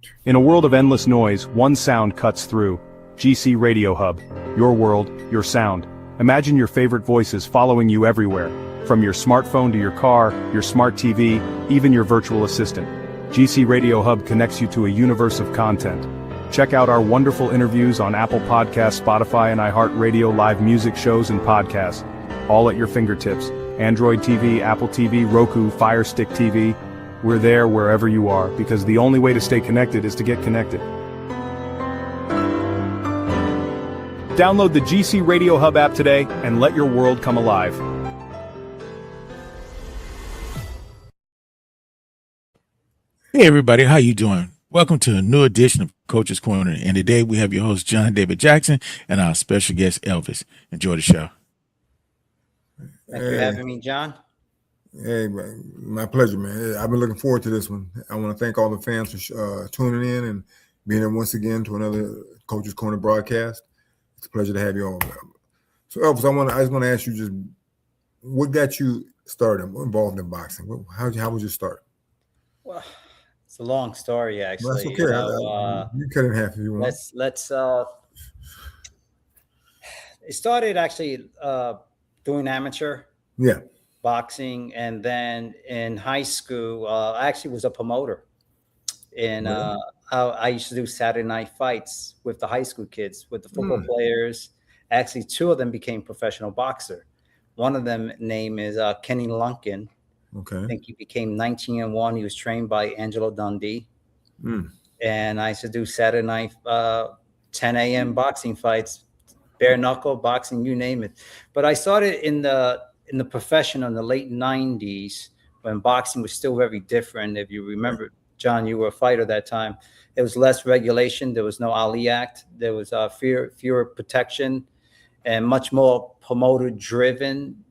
In a world of endless noise, one sound cuts through. GC Radio Hub. Your world, your sound. Imagine your favorite voices following you everywhere. From your smartphone to your car, your smart TV, even your virtual assistant. GC Radio Hub connects you to a universe of content. Check out our wonderful interviews on Apple Podcasts, Spotify, and iHeartRadio live music shows and podcasts. All at your fingertips. Android TV, Apple TV, Roku, Fire Stick TV. We're there wherever you are, because the only way to stay connected is to get connected. Download the GC Radio Hub app today and let your world come alive. Hey everybody, how you doing? Welcome to a new edition of Coach's Corner, and today we have your host John David Jackson and our special guest Elvis. Enjoy the show. Thanks for having me, John. Hey, my pleasure, man. I've been looking forward to this one. I want to thank all the fans for tuning in and being here once again to another Coach's Corner broadcast. It's a pleasure to have you on. So, Elvis, I just want to ask you, just what got you started involved in boxing? How was your start? Well, it's a long story, actually. That's okay. You cut it in half if you want. Let's. It started actually doing amateur. Yeah. Boxing, and then in high school, I actually was a promoter, and I used to do Saturday night fights with the high school kids, with the football players. Actually, two of them became professional boxer. One of them name is Kenny Lunkin. Okay, I think he became 19-1. He was trained by Angelo Dundee, and I used to do Saturday night 10 a.m. boxing fights, bare knuckle boxing, you name it. But I started in the profession in the late 90s when boxing was still very different. If you remember, John, you were a fighter that time. There was less regulation. There was no Ali Act. There was fewer protection and much more promoter-driven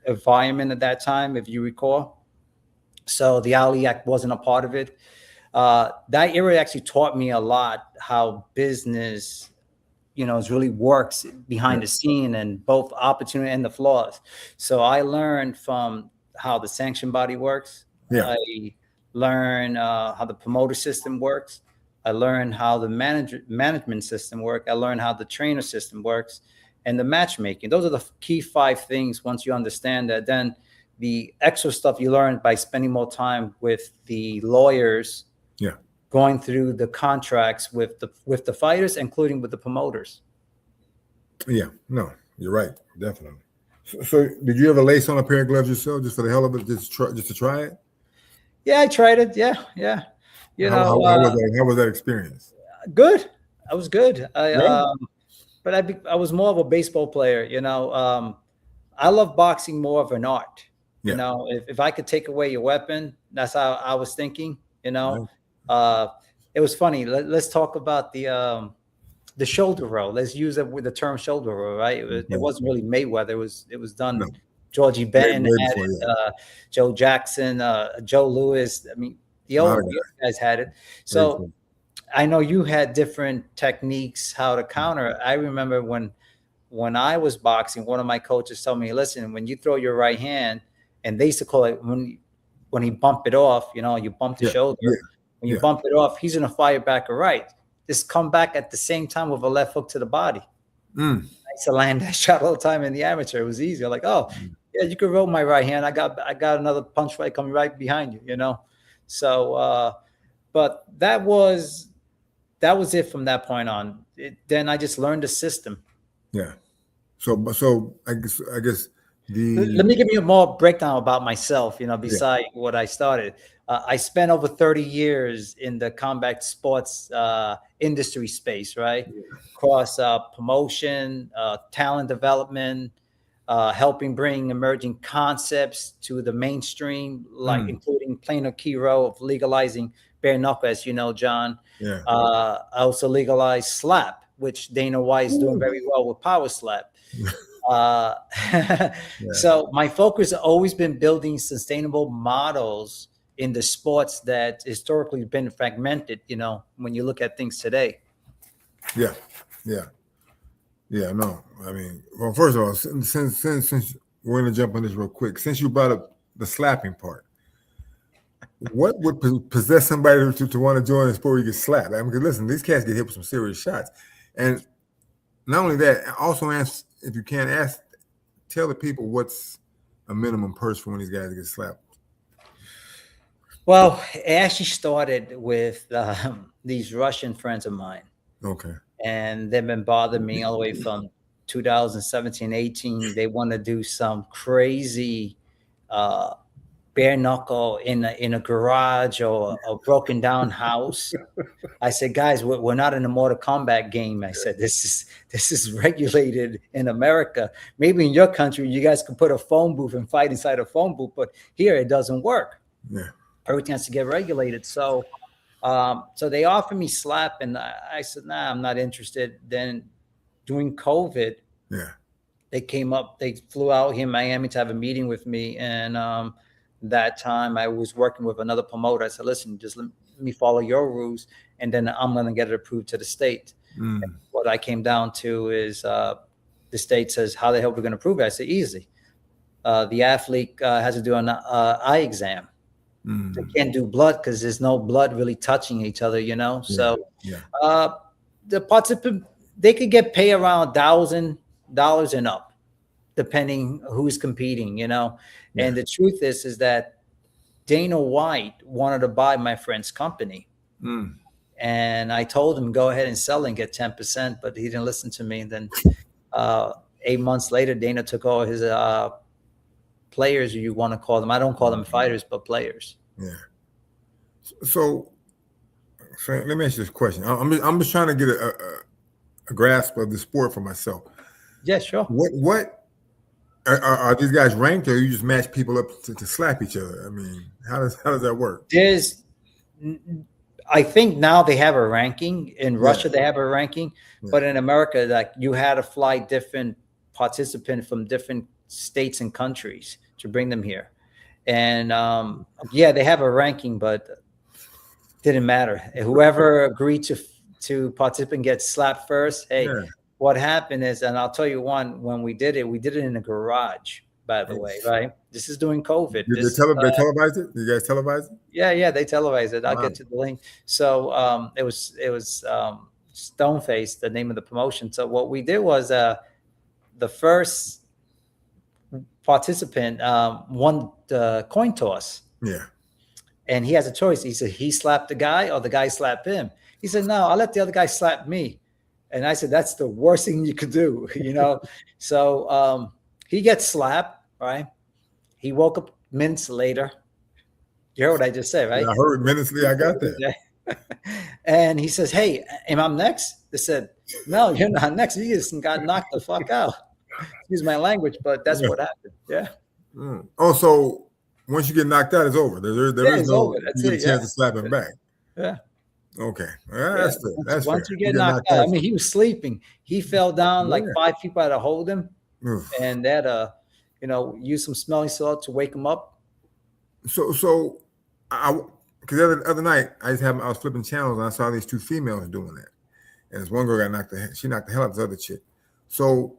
environment at that time, if you recall. So the Ali Act wasn't a part of it. That era actually taught me a lot how business it really works behind the scene, and both opportunity and the flaws. So I learned from how the sanction body works. Yeah. I learned how the promoter system works. I learned how the management system works. I learned how the trainer system works, and the matchmaking. Those are the key 5 things. Once you understand that, then the extra stuff you learn by spending more time with the lawyers. Yeah. Going through the contracts with the fighters, including with the promoters. Yeah, no, you're right, definitely. So did you ever lace on a pair of gloves yourself, just for the hell of it, just to try it? Yeah, I tried it. Yeah. How was that experience? Good. I was good. But I was more of a baseball player. I love boxing more of an art. Yeah. If I could take away your weapon, that's how I was thinking. Right. It was funny. Let's talk about the shoulder roll. Let's use it with the term shoulder roll, right? It wasn't really Mayweather. It was done. No. Georgie Benton had it, Joe Jackson, Joe Louis. I mean, the old guys had it. So I know you had different techniques how to counter. I remember when I was boxing, one of my coaches told me, "Listen, when you throw your right hand," and they used to call it when he bumped it off. You bump the shoulder. Yeah. When you bump it off, he's going to fire back a right. Just come back at the same time with a left hook to the body. I used to land that shot all the time in the amateur. It was easy. Like, yeah, you could roll my right hand. I got another punch right coming right behind you, So, but that was it from that point on. Then I just learned the system. Yeah. So I guess let me give you a more breakdown about myself, besides what I started. I spent over 30 years in the combat sports industry space, right? Yeah. Across promotion, talent development, helping bring emerging concepts to the mainstream, like including playing a key role of legalizing bare knuckle, as you know, John. Yeah. I also legalized slap, which Dana White is doing very well with power slap. So my focus has always been building sustainable models in the sports that historically been fragmented, when you look at things today. Yeah. No, I mean, well, first of all, since we're going to jump on this real quick, since you brought up the slapping part, what would possess somebody to want to join a sport where you get slapped? I mean, because listen, these cats get hit with some serious shots, and not only that, also ask if you can tell the people what's a minimum purse for when these guys get slapped. Well, it actually started with these Russian friends of mine. Okay. And they've been bothering me all the way from 2017, 18. They want to do some crazy bare knuckle in a garage or a broken down house. I said, guys, we're not in a Mortal Kombat game. I said, this is regulated in America. Maybe in your country, you guys can put a phone booth and fight inside a phone booth, but here it doesn't work. Yeah. Everything has to get regulated. So they offered me slap, and I said, nah, I'm not interested. Then during COVID, they flew out here in Miami to have a meeting with me. And that time I was working with another promoter. I said, listen, just let me follow your rules, and then I'm going to get it approved to the state. What I came down to is the state says, how the hell are we going to prove it? I said, easy. The athlete has to do an eye exam. They can't do blood because there's no blood really touching each other, you know. So the participant, they could get paid around $1,000 and up, depending who's competing, you know. And the truth is that Dana White wanted to buy my friend's company, and I told him go ahead and sell and get 10%, but he didn't listen to me. And then 8 months later, Dana took all his players, you want to call them. I don't call them fighters, but players. Yeah. So let me ask you this question. I'm just trying to get a grasp of the sport for myself. Yeah, sure. What are these guys ranked, or you just match people up to slap each other? I mean, how does that work? I think now they have a ranking. In Russia, they have a ranking, but in America, like you had to fly different participants from different states and countries to bring them here. And they have a ranking, but didn't matter. Whoever agreed to participate gets slapped first. Hey, what happened is, and I'll tell you when we did it in a garage, by the way, right? This is during COVID. They televised it? You guys televised it? Yeah, they televised it. I'll get to the link. So it was Stoneface, the name of the promotion. So what we did was the first participant won the coin toss. Yeah. And he has a choice. He said he slapped the guy or the guy slapped him. He said, no, I'll let the other guy slap me. And I said, that's the worst thing you could do, you know? So he gets slapped, right? He woke up minutes later. You heard what I just said, right? Yeah, I heard minutes later. I got that. And he says, hey, am I next? They said, no, you're not next. You just got knocked the fuck out. Excuse my language, but that's what happened. Yeah. Oh, so once you get knocked out, it's over. There is no chance to slap him back. Yeah. Okay. That's fair. That's once fair. you get knocked out, I mean, he was sleeping. He fell down like 5 people had to hold him, and they had to, use some smelling salt to wake him up. So because the other night I was flipping channels and I saw these two females doing that, and this one girl got knocked the hell out of this other chick. So,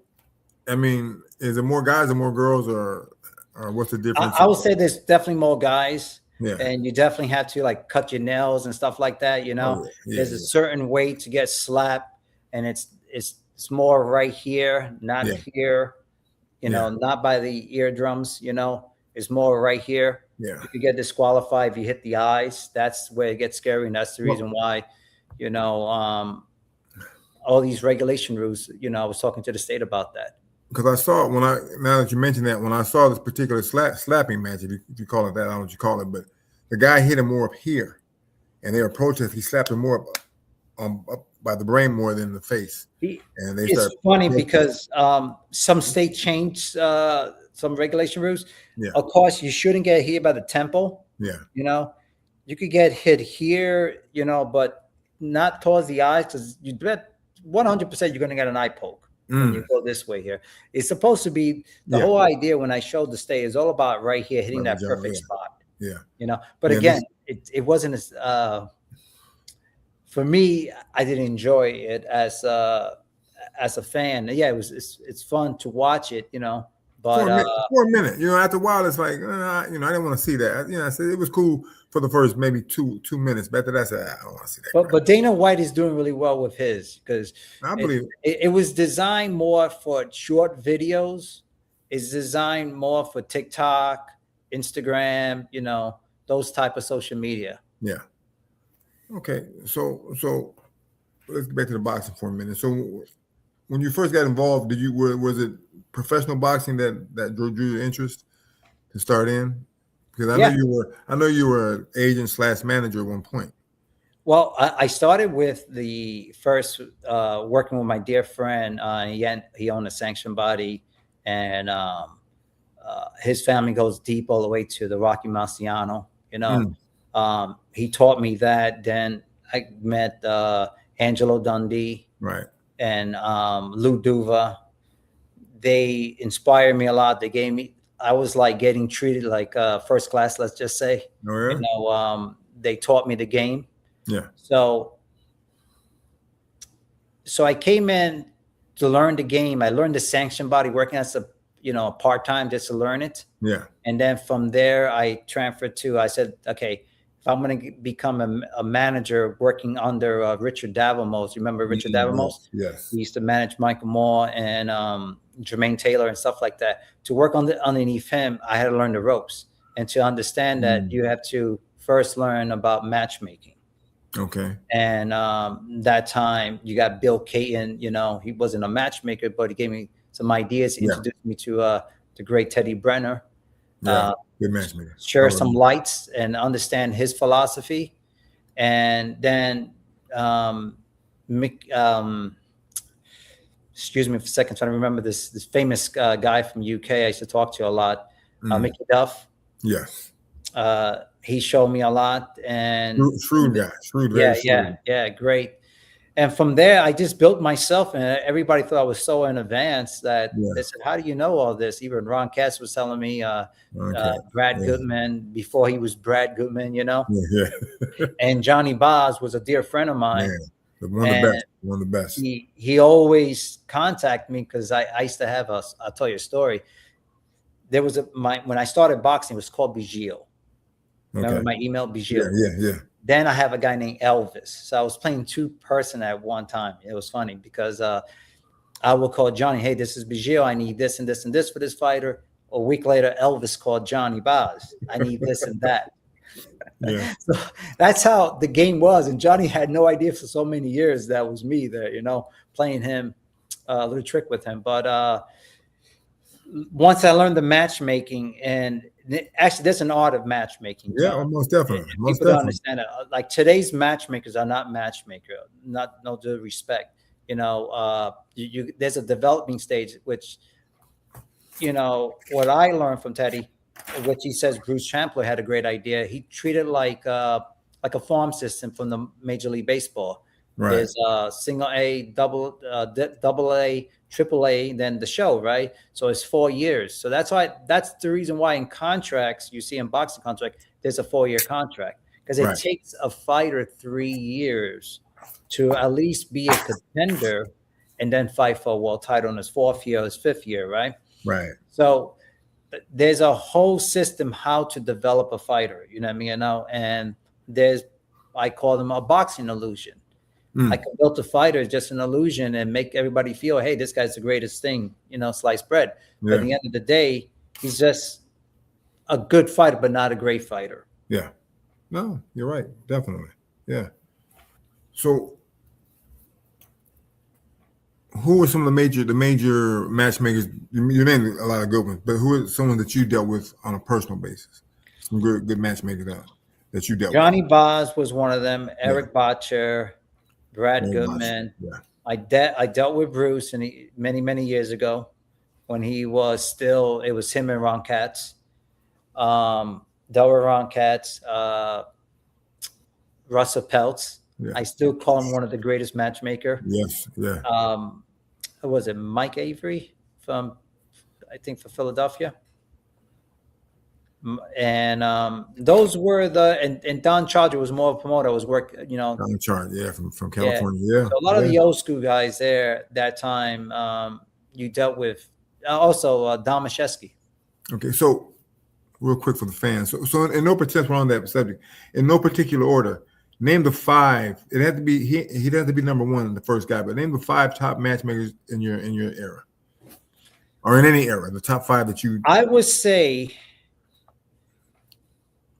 I mean, is there more guys or more girls, or what's the difference? I would say there's definitely more guys, and you definitely have to like cut your nails and stuff like that. There's a certain way to get slapped, and it's more right here, not here. Not by the eardrums. It's more right here. Yeah, you could get disqualified if you hit the eyes. That's where it gets scary, and that's the reason why, all these regulation rules. I was talking to the state about that. Because I saw now that you mentioned that, when I saw this particular slapping match, if you call it that, I don't know what you call it, but the guy hit him more up here, and they were protesting. He slapped him more up by the brain more than the face. It's funny because some state changed some regulation rules. Yeah. Of course, you shouldn't get hit by the temple. Yeah. You could get hit here, but not towards the eyes, because you bet 100% you're going to get an eye poke. When you go this way here. It's supposed to be the whole idea when I showed the state is all about right here, hitting that perfect spot. Yeah. But again, it wasn't as for me, I didn't enjoy it as a fan. Yeah, it's fun to watch it, But for a minute, you know, after a while, it's like, you know, I didn't want to see that. You know, I said it was cool for the first maybe two minutes, but after that, I said, I don't want to see that. But Dana White is doing really well with his, because I believe it was designed more for short videos. It's designed more for TikTok, Instagram, you know, those type of social media. Yeah. Okay, so let's get back to the boxing for a minute. So when you first got involved, was it professional boxing that drew your interest to start in? Because I know you were an agent / manager at one point. Well, I started with the first working with my dear friend. He owned a sanctioned body, and his family goes deep all the way to the Rocky Marciano. You know, he taught me that. Then I met Angelo Dundee, right, and Lou Duva. They inspired me a lot. They gave me. I was like getting treated like first class. Let's just say. Oh, yeah? You know, they taught me the game. Yeah. So I came in to learn the game. I learned the sanction body, working as a part-time just to learn it. Yeah. And then from there, I transferred to. I said, okay, if I'm going to become a manager, working under Richard Davamos. You remember Richard Davamos? Yes. He used to manage Michael Moore and Jermaine Taylor and stuff like that. To work underneath him, I had to learn the ropes and to understand that you have to first learn about matchmaking. Okay. And that time you got Bill Caton. You know, he wasn't a matchmaker, but he gave me some ideas. He introduced me to the great Teddy Brenner. Yeah, good matchmaker. Share some lights and understand his philosophy. And then, excuse me for a second, trying to remember this famous guy from UK I used to talk to a lot, Mickey Duff. Yes. He showed me a lot, and shrewd guy, yeah, great. And from there, I just built myself, and everybody thought I was so in advance that they said, "How do you know all this?" Even Ron Katz was telling me, Brad Goodman before he was Brad Goodman, you know. Yeah. And Johnny Boz was a dear friend of mine. One of the best. He always contacted me because I used to have I'll tell you a story. There was when I started boxing, it was called Bigio. Remember my email, Bigio? Yeah. Then I have a guy named Elvis. So I was playing two-person at one time. It was funny because I will call Johnny, hey, this is Bigio. I need this and this and this for this fighter. A week later, Elvis called Johnny Boz. I need this and that. Yeah. So that's how the game was. And Johnny had no idea for so many years that was me there, you know, playing him, a little trick with him. But once I learned the matchmaking, and actually there's an art of matchmaking. Yeah, most definitely. People don't understand it. Like today's matchmakers are not matchmaker, no due respect. You know, there's a developing stage, which, you know, what I learned from Teddy, which he says Bruce Champler had a great idea. He treated like a farm system from the Major League Baseball. Right. There's single A, double A, triple A, then the show, right? So it's 4 years. So that's the reason why in contracts, you see in boxing contract, there's a 4-year contract, because it takes a fighter 3 years to at least be a contender and then fight for a world title in his 4th year or his 5th year, right? Right. So there's a whole system how to develop a fighter, you know what I mean? You know, and I call them a boxing illusion. I can build a fighter just an illusion and make everybody feel, hey, this guy's the greatest thing, you know, sliced bread. But at the end of the day, he's just a good fighter, but not a great fighter. Yeah. No, you're right. Definitely. Yeah. So who are some of the major matchmakers? You named a lot of good ones, but who are someone that you dealt with on a personal basis? Some good matchmakers that you dealt with. Johnny Boz was one of them. Eric Botcher, Brad Goodman. Yeah. I dealt with Bruce many years ago when he was still. It was him and Ron Katz. Dealt with Ron Katz, Russell Peltz. Yeah. I still call him one of the greatest matchmaker. Yes. Yeah. Who was it? Mike Avery from for Philadelphia. And those were and Don Charger was more of a promoter. I was Don Charger, from California. Yeah. So a lot of the old school guys there that time, you dealt with Also Dom Machewski. Okay, so real quick for the fans. So in no particular, we're on that subject. In no particular order, name the 5. It had to be he'd have to be number 1, the first guy. But name the 5 top matchmakers in your era, or in any era. The top 5 that you. I would say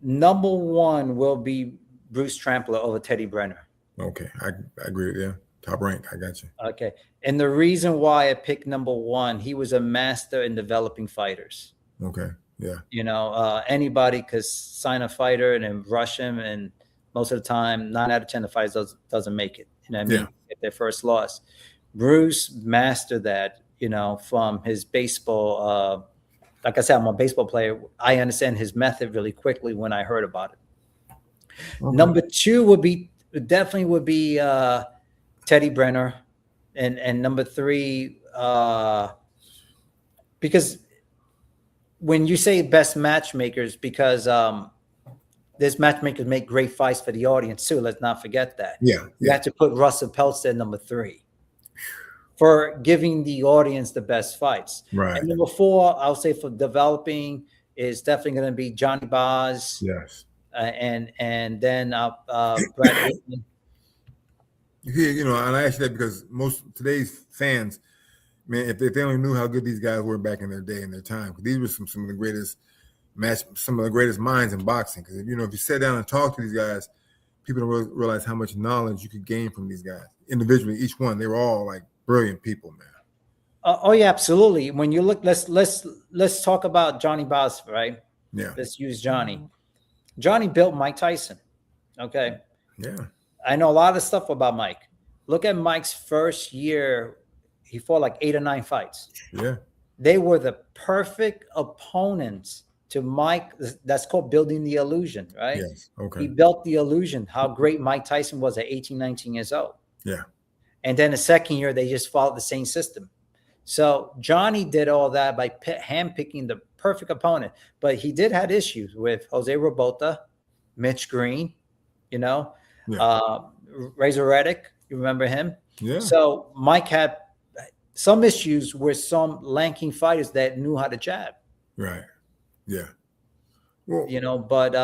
number 1 will be Bruce Trampler over Teddy Brenner. Okay, I agree with you. Top rank. I got you. Okay, and the reason why I picked number 1, he was a master in developing fighters. Okay. Yeah. You know, anybody could sign a fighter and then rush him, and most of the time, 9 out of 10 of fighters doesn't make it. You know what I mean? Yeah. Get their first loss. Bruce mastered that, you know, from his baseball. Like I said, I'm a baseball player. I understand his method really quickly when I heard about it. Okay. Number 2 would definitely be Teddy Brenner, and number 3, because when you say best matchmakers, because there's matchmakers make great fights for the audience too. Let's not forget that. Yeah. You have to put Russell Peltz at number 3 for giving the audience the best fights. Right. And number 4, I'll say for developing is definitely going to be Johnny Boz. Yes. And then Brad Whitman. You know, and I ask you that because most today's fans, man, if they only knew how good these guys were back in their day and their time, these were some of the greatest minds in boxing. Because if you sit down and talk to these guys, people don't realize how much knowledge you could gain from these guys individually. Each one, they were all like brilliant people, man. Oh yeah, absolutely. When you look, let's talk about Johnny Boz, right? Yeah. Let's use Johnny. Johnny built Mike Tyson. Okay. Yeah. I know a lot of stuff about Mike. Look at Mike's first year. He fought like 8 or 9 fights. Yeah. They were the perfect opponents to Mike. That's called building the illusion, right? Yes. Okay. He built the illusion, how great Mike Tyson was at 18, 19 years old. Yeah. And then the second year, they just followed the same system. So Johnny did all that by handpicking the perfect opponent. But he did have issues with Jose Robota, Mitch Green, Razor Reddick. You remember him? Yeah. So Mike had some issues with some lanky fighters that knew how to jab. Right. Yeah. Well, but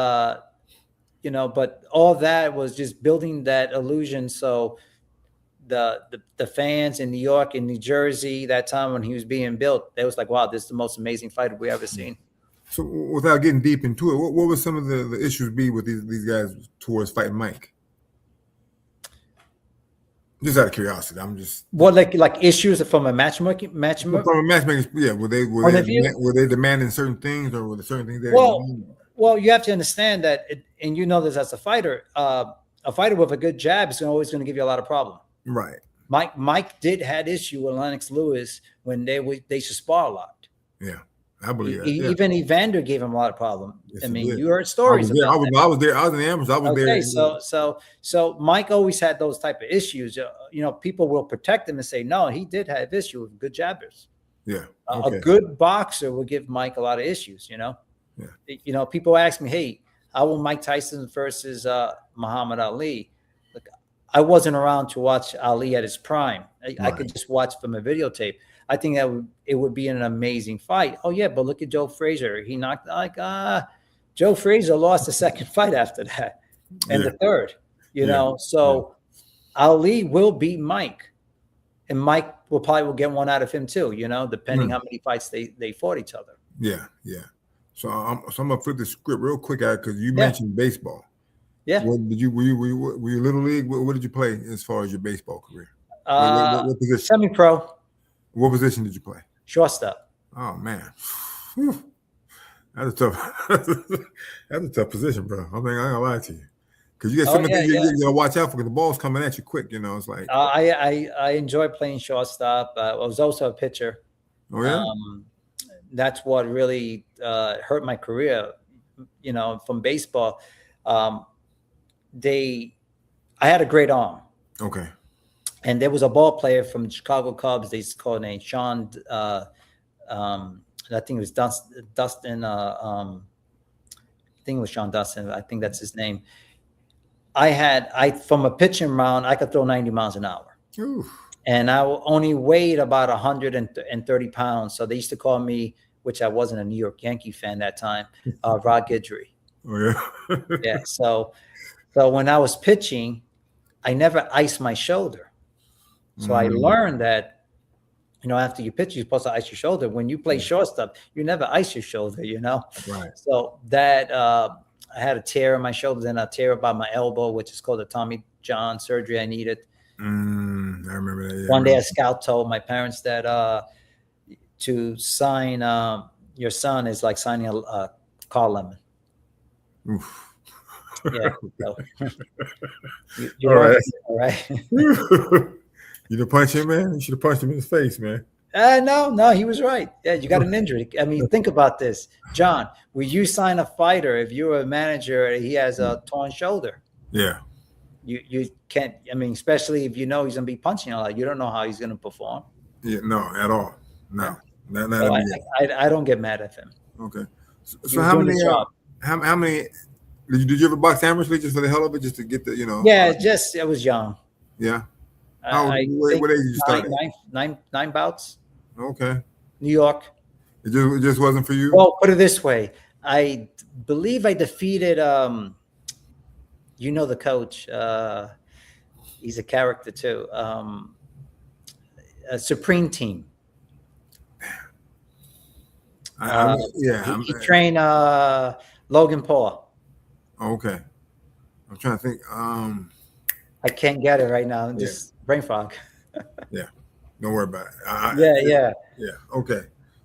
all that was just building that illusion. So the fans in New York and New Jersey, that time when he was being built, they was like, wow, this is the most amazing fighter we ever seen. So without getting deep into it, what would some of the issues be with these guys towards fighting Mike? Just out of curiosity, I'm just like issues from a matchmaking. From a matchmaking, yeah. Were they demanding certain things, or were there certain things? Well, you have to understand that, and as a fighter, a fighter with a good jab is always going to give you a lot of problem. Right. Mike had issue with Lennox Lewis when they should spar a lot. Yeah. I believe that. Even Evander gave him a lot of problem. Yes, I mean, you heard stories about that. I was there. I was in the ambulance. I was there. So Mike always had those type of issues. People will protect him and say, no, he did have issue with good jabbers. Yeah. Okay. A good boxer will give Mike a lot of issues, Yeah. People ask me, hey, how will Mike Tyson versus Muhammad Ali? Look, I wasn't around to watch Ali at his prime. I could just watch from a videotape. I think it would be an amazing fight. Oh yeah, but look at Joe Frazier. He knocked Joe Frazier lost the second fight after that, and the third. So Ali will beat Mike, and Mike will get one out of him too. Depending how many fights they fought each other. Yeah, yeah. So I'm gonna flip the script real quick out because you mentioned baseball. Yeah. Were you little league? What did you play as far as your baseball career? What position? Semi-pro. What position did you play? Shortstop. Oh man, whew. That's a tough position, bro. I ain't gonna lie to you, because you got some things you gotta watch out for. Because the ball's coming at you quick. It's like I enjoy playing shortstop. I was also a pitcher. Oh yeah. That's what really hurt my career. From baseball, I had a great arm. Okay. And there was a ball player from the Chicago Cubs. They called him Sean. I think it was Dustin. I think it was Sean Dustin. I think that's his name. From a pitching mound, I could throw 90 miles an hour. Oof. and I only weighed about 130 pounds. So they used to call me, which I wasn't a New York Yankee fan that time, Rod Guidry. Oh yeah. Yeah. So when I was pitching, I never iced my shoulder. So I learned that, after you pitch, you're supposed to ice your shoulder. When you play shortstop, you never ice your shoulder, Right. So that I had a tear in my shoulder, then a tear about my elbow, which is called a Tommy John surgery I needed. I remember that. Yeah, One day a scout told my parents that to sign your son is like signing a car lemon. Oof. Yeah. So, you All right. all right. You didn't punch him, man? You should have punched him in his face, man. No, he was right. Yeah, you got an injury. I mean, think about this, John. Will you sign a fighter if you're a manager and he has a torn shoulder? Yeah. You can't. I mean, especially if you know he's gonna be punching a lot. You don't know how he's gonna perform. Yeah. No, at all. No. Not So at I don't get mad at him. Okay. So how many? How many? Did you ever box amateurly just for the hell of it, just to get the Yeah, I was young. Yeah. What age did you start? Nine bouts. Okay. New York. It just wasn't for you. Well, put it this way. I believe I defeated. The coach. He's a character too. A Supreme Team. He trained Logan Paul. Okay. I'm trying to think. I can't get it right now. Just brain fog. Yeah. Don't worry about it. Yeah. Okay.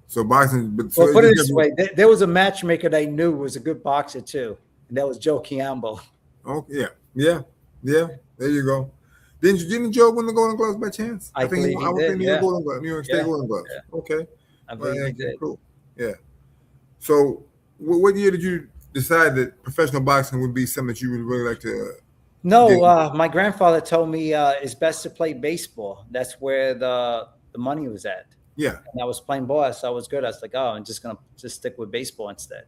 So boxing. But well, put it this way. There was a matchmaker that I knew was a good boxer too, and that was Joe Chiambo. Okay. Yeah. There you go. Didn't Joe win the Golden Gloves by chance? I think he did. New York State Golden Gloves. Yeah. Okay. I believe he did. Cool. Yeah. So, what year did you decide that professional boxing would be something that you would really like to? No, my grandfather told me it's best to play baseball. That's where the money was at. Yeah. And I was playing ball, so I was good. I was like, oh, I'm just gonna stick with baseball instead.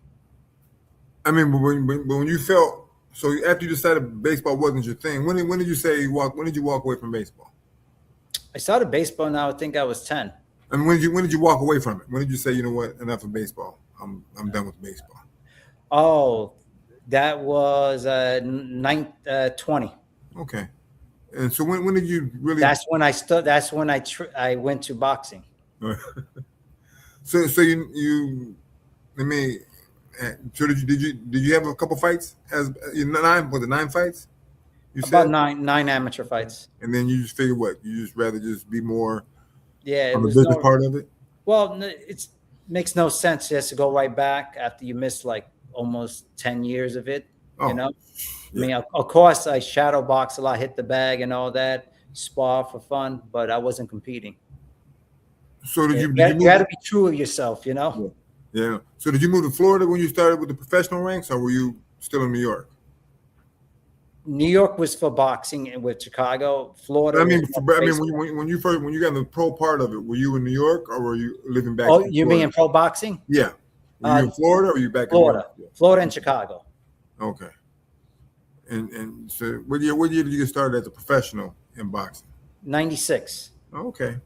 I mean, but when you felt so after you decided baseball wasn't your thing, when did you say when did you walk away from baseball? I started baseball now. I think I was 10. I mean, when did you walk away from it? When did you say, you know what, enough of baseball? I'm done with baseball. Oh, that was 20. Okay. And so when did you really? That's when I went to boxing. So you let me. So did you have a couple fights? Was it 9 fights? You About said? nine amateur fights. And then you just figured what? You just rather just be more on the business part of it? Well, it makes no sense just to go right back after you missed like almost 10 years of it. Oh, Yeah. I mean, of course, I shadow box a lot, hit the bag and all that, spar for fun, but I wasn't competing. So you had to be true of yourself, Yeah. So did you move to Florida when you started with the professional ranks, or were you still in New York? New York was for boxing, and with Chicago, Florida. When you got in the pro part of it, were you in New York or were you living back? Oh, you mean in pro boxing? Yeah. Were you in Florida or were you back Florida? in New York? Florida and Chicago. Okay. And so what year did you get started as a professional in boxing? 96. Okay.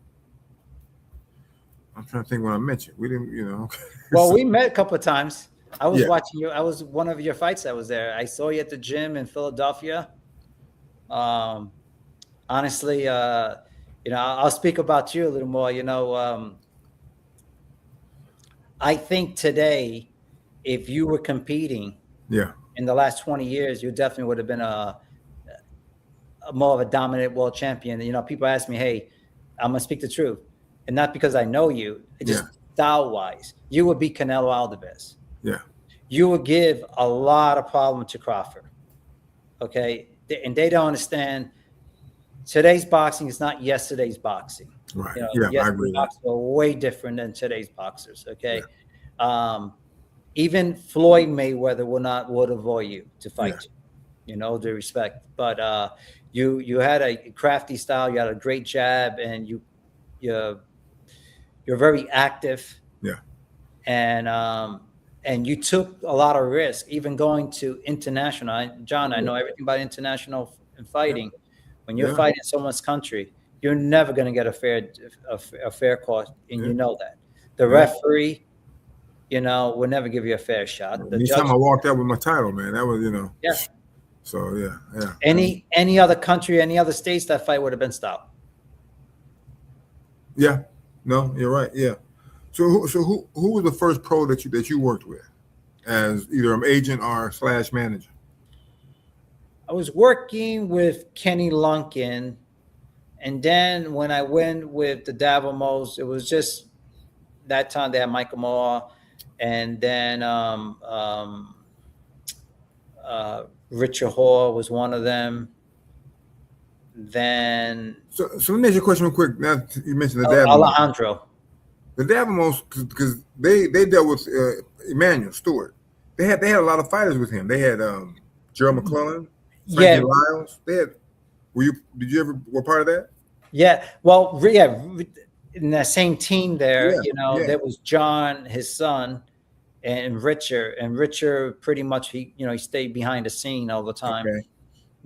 I'm trying to think when I met you. We didn't, Okay. Well, we met a couple of times. I was watching you. I was one of your fights that was there. I saw you at the gym in Philadelphia. Honestly, I'll speak about you a little more. I think today, if you were competing in the last 20 years, you definitely would have been a more of a dominant world champion. People ask me, hey, I'm going to speak the truth. And not because I know you, just style-wise. You would be Canelo Alvarez. Yeah. You would give a lot of problem to Crawford. Okay? And they don't understand today's boxing is not yesterday's boxing. Right. I agree. Boxers are way different than today's boxers. Okay. Yeah. Even Floyd Mayweather would avoid you to fight you. All due respect. But you had a crafty style, you had a great jab, and you're very active. Yeah. And you took a lot of risk, even going to international. John, I know everything about international and fighting. When you're fighting someone's country, you're never going to get a fair court, and you know that. The referee, will never give you a fair shot. The Anytime judge, I walked out with my title, man, that was, yeah. So yeah. Any other country, any other states, that fight would have been stopped. Yeah, no, you're right. Yeah. So who was the first pro that you worked with as either an agent or / manager? I was working with Kenny Lunkin, and then when I went with the Davamos, it was just that time they had Michael Moore, and then Richard Hall was one of them. Then So let me ask you a question real quick. Now you mentioned the Davamos. Alejandro. The Davamos, because they dealt with Emmanuel Stewart. They had a lot of fighters with him. They had Gerald McClellan, Frankie Lyles. Did you ever were part of that? Yeah. Well, yeah. In that same team there, there was John, his son, and Richard. And Richard pretty much he stayed behind the scene all the time. Okay.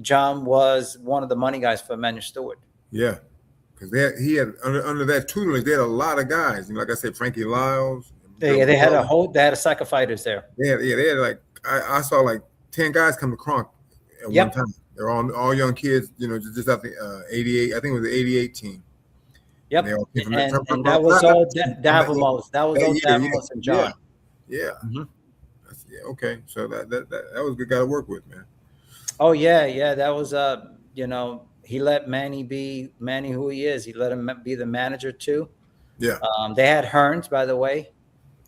John was one of the money guys for Emmanuel Stewart. Yeah, because he had under that tutelage, they had a lot of guys. Like I said, Frankie Lyles. They had a sack of fighters there. They had like I saw like 10 guys come to Kronk at one time. They're all young kids, just out the 88. I think it was the 88 team. Yep, and that was all Davamos. That was all Davamos and John. Yeah. Mm-hmm. Okay. So that was a good guy to work with, man. Oh yeah. That was he let Manny be Manny who he is. He let him be the manager too. Yeah. They had Hearns, by the way.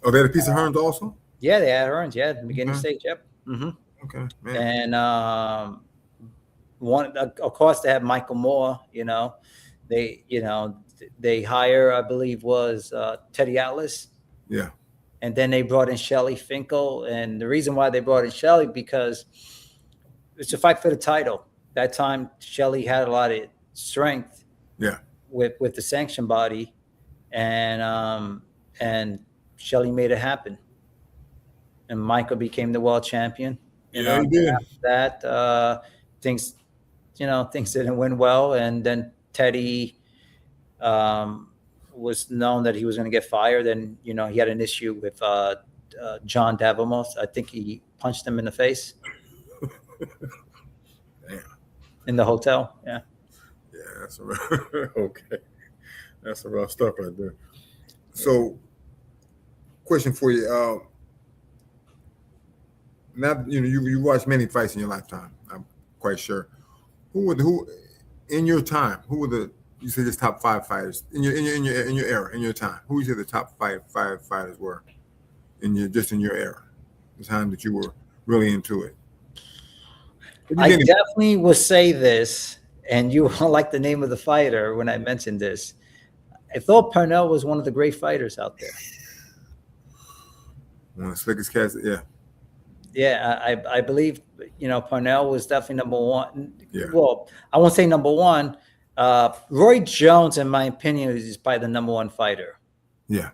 Oh, they had a piece of Hearns also? Yeah, they had Hearns. Yeah, at the beginning stage. Yep. Mm-hmm. Okay, man. And of course, they had Michael Moore. They hire, I believe, was Teddy Atlas. Yeah. And then they brought in Shelly Finkel. And the reason why they brought in Shelly, because it's a fight for the title. That time, Shelly had a lot of strength. Yeah. With the sanction body, and Shelly made it happen. And Michael became the world champion. He did. After that, things didn't win well, and then Teddy was known that he was going to get fired. And he had an issue with John Davamos. I think he punched him in the face. Damn. In the hotel. Yeah. Yeah, that's okay. That's some rough stuff right there. So, question for you. Now you watched many fights in your lifetime. I'm quite sure. Who in your time? Who were you said just top 5 fighters in your era, in your time? Who would you say the top five fighters were in your era, the time that you were really into it? I definitely will say this, and you won't like the name of the fighter when I mentioned this. I thought Parnell was one of the great fighters out there. One of the slickest cats, yeah. Yeah, I believe, Parnell was definitely number one. Yeah. Well, I won't say number one. Roy Jones, in my opinion, is probably the number one fighter. Yeah.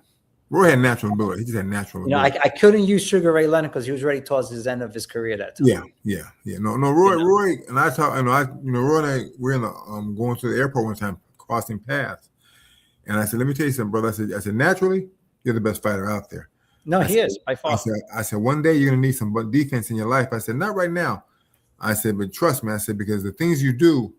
Roy had natural ability. He just had natural ability. I couldn't use Sugar Ray Leonard because he was already towards his end of his career that time. Yeah. No, Roy, and I talk, Roy and I, we're in the going to the airport one time, crossing paths. And I said, let me tell you something, brother. I said, naturally, you're the best fighter out there. No, he is by far. I said, one day you're gonna need some defense in your life. I said, not right now. I said, but trust me. I said, because the things you do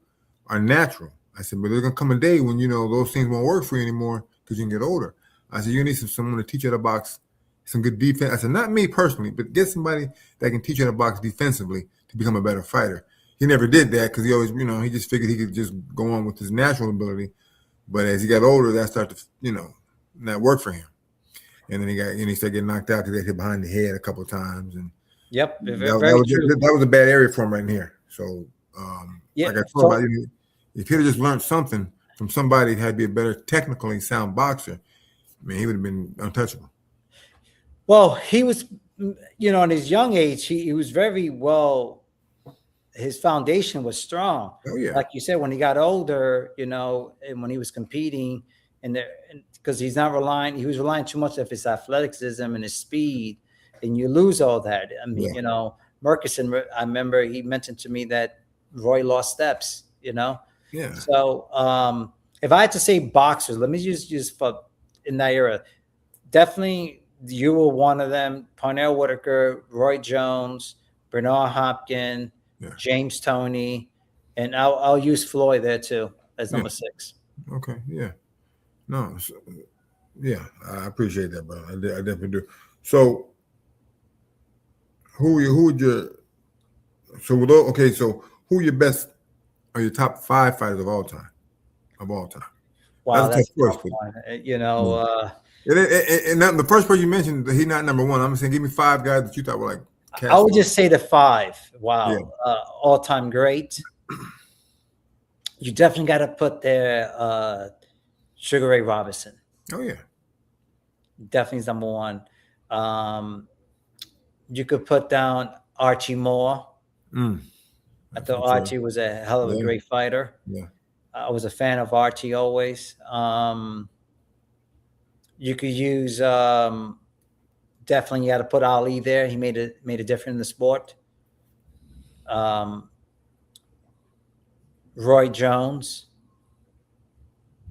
are natural. I said, but there's gonna come a day when those things won't work for you anymore because you can get older. I said, you need someone to teach you how to box, some good defense. I said, not me personally, but get somebody that can teach you how to box defensively to become a better fighter. He never did that because he always, he just figured he could just go on with his natural ability. But as he got older, that started to, not work for him. And then he started getting knocked out because they hit behind the head a couple of times. And yep, that was a bad area for him right here. So, like I told about, if he'd have just learned something from somebody that had to be a better technically sound boxer, he would have been untouchable. Well, he was, in his young age, he was very well. His foundation was strong. Oh yeah, like you said, when he got older, and when he was competing, because he was relying too much of his athleticism and his speed, and you lose all that. I mean, Murkison, I remember he mentioned to me that Roy lost steps. Yeah. So if I had to say boxers, let me just for in that era, definitely you were one of them. Parnell Whitaker, Roy Jones, Bernard Hopkins, James Toney, and I'll use Floyd there too as number 6. Okay, yeah, no, yeah, I appreciate that, brother. I definitely do. So, who would your so who your best are your top 5 fighters of all time? Wow, that's a tough a tough one. You know, and not, the first person you mentioned, he's not number 1. I'm saying, give me 5 guys that you thought were like. I would just say the 5. Wow, all-time great. You definitely got to put there Sugar Ray Robinson. Oh yeah, definitely is number 1. You could put down Archie Moore. I thought Archie was a hell of a great fighter. Yeah. I was a fan of Archie always. You could use definitely you got to put Ali there. He made a difference in the sport. Roy Jones,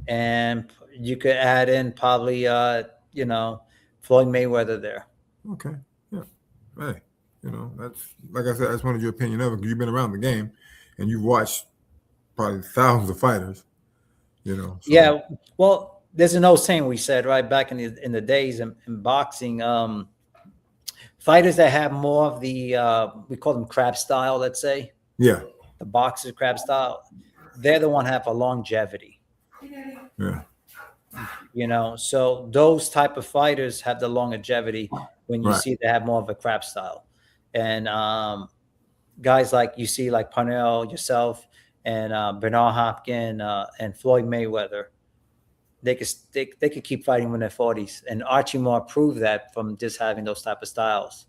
and you could add in probably Floyd Mayweather there. Okay. Yeah. Hey, that's like I said, I just wanted your opinion of it because you've been around the game and you've watched probably thousands of fighters. So. Yeah. Well, there's an old saying we said right back in the days in boxing. Fighters that have more of the we call them crab style, let's say. Yeah. The boxers crab style, they're the one have a longevity. Yeah. So those type of fighters have the longevity when you see they have more of a crab style. And guys like you see like Parnell, yourself, and Bernard Hopkins and Floyd Mayweather, they could keep fighting in their 40s. And Archie Moore proved that from just having those type of styles.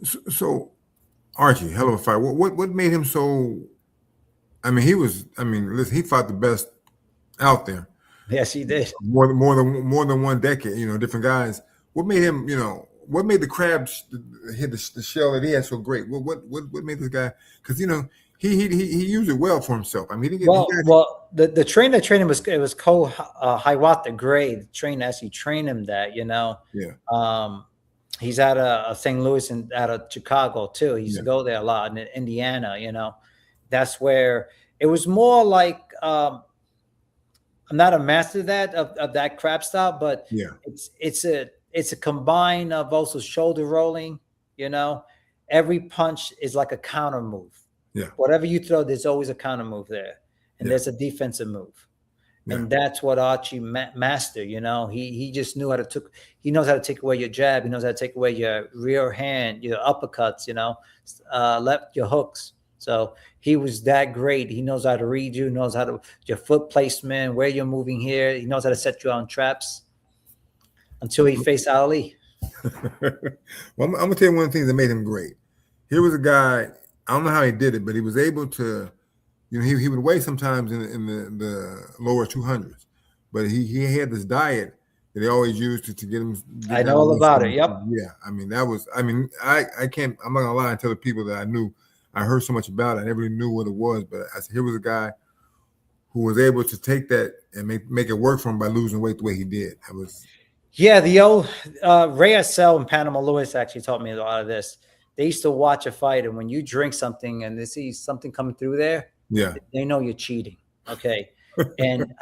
So Archie, hell of a fight. What made him so? Listen, he fought the best out there. Yes, he did. More than one decade. Different guys. What made him? What made the crabs hit the shell that he had so great? What made this guy? Because he used it well for himself. He didn't get the trainer that trained him was Cole Hiawatha Gray. The trainer actually trained him that. Yeah. He's out of St. Louis and out of Chicago too. He used to go there a lot, in Indiana. That's where it was more like I'm not a master of that crab style, but it's a combine of also shoulder rolling. Every punch is like a counter move. Yeah. Whatever you throw, there's always a counter move there, and there's a defensive move. And that's what Archie mastered. He just knew he knows how to take away your jab. He knows how to take away your rear hand, your uppercuts, left your hooks. So he was that great. He knows how to read you, knows how to your foot placement, where you're moving here. He knows how to set you on traps until he faced Ali. Well, I'm gonna tell you one of the things that made him great. Here was a guy, I don't know how he did it, but he was able to, he would weigh sometimes in the lower 200s, but he had this diet that he always used to get him. I know all about it. Yep. Yeah. I can't, I'm not gonna lie and tell the people that I heard so much about it. I never really knew what it was, but I said, here was a guy who was able to take that and make it work for him by losing weight the way he did. The old Ray Assel and Panama Lewis actually taught me a lot of this. They used to watch a fight, and when you drink something and they see something coming through there, they know you're cheating. Okay. And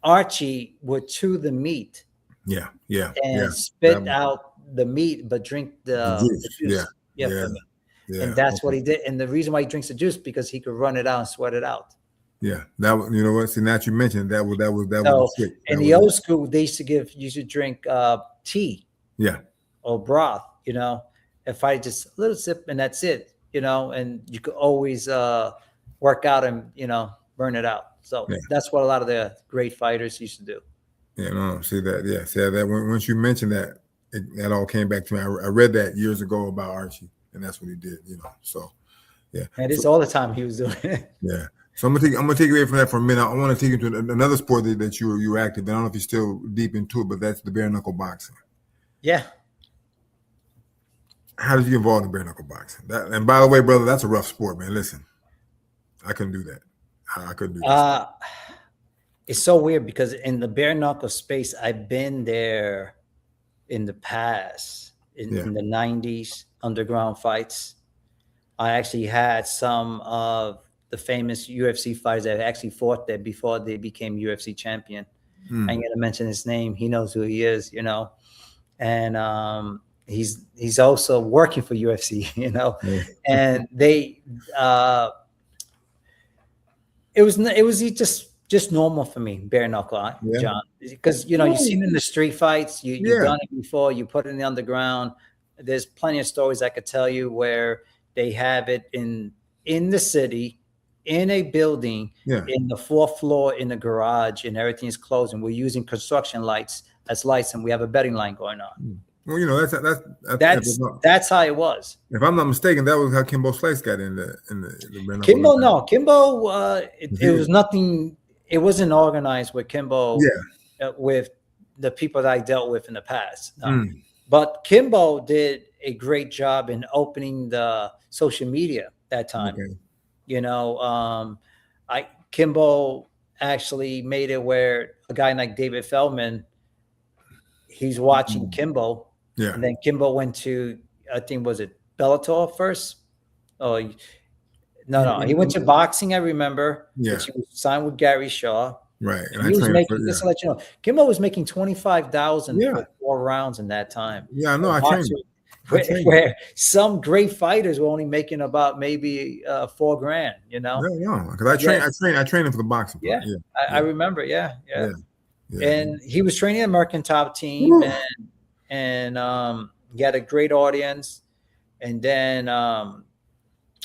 Archie would chew the meat. Yeah. And spit out the meat, but drink the juice. And that's what he did. And the reason why he drinks the juice because he could run it out and sweat it out. Yeah, that was, what? See, now that you mentioned that was sick. In the old school, they used to drink tea. Yeah. Or broth. If I just a little sip and that's it. And you could always work out and burn it out. So that's what a lot of the great fighters used to do. Yeah, no, see that. Yeah, see that. Once you mentioned that, that all came back to me. I read that years ago about Archie, and that's what he did. So yeah. And it's all the time he was doing it. Yeah. So I'm gonna take you away from that for a minute. I want to take you to another sport that you were active in. I don't know if you're still deep into it, but that's the bare knuckle boxing. Yeah. How did you get involved in bare knuckle boxing? And by the way, brother, that's a rough sport, man. Listen, I couldn't do that. I couldn't do this. It's so weird because in the bare knuckle space, I've been there in the past, in the 90s, underground fights. I actually had some of the famous UFC fighters that actually fought there before they became UFC champion. I'm going to mention his name. He knows who he is, you know. And he's also working for UFC, you know. And they it was just normal for me, bare knuckle, John, because you know you've seen in the street fights, you've done it before, you put it in the underground. There's plenty of stories I could tell you where they have it in the city, in a building, in the fourth floor, in the garage, and everything is closed, and we're using construction lights as lights, and we have a betting line going on. Well, you know, that's how it was. If I'm not mistaken, that was how Kimbo Slice got in the Kimbo. No, Kimbo. It was nothing. It wasn't organized with Kimbo. With the people that I dealt with in the past. But Kimbo did a great job in opening the social media that time. You know, Kimbo actually made it where a guy like David Feldman, he's watching Kimbo. And then Kimbo went to, I think, was it Bellator first? Oh, no. He went to boxing, I remember. He was signed with Gary Shaw. Right. And he was making, just to let you know, Kimbo was making $25,000 for 4 rounds in that time. Yeah, I know. I trained. Where some great fighters were only making about maybe $4,000, you know? Because I trained him for the boxing part. I remember, and he was training the American Top Team, and he had a great audience. And then,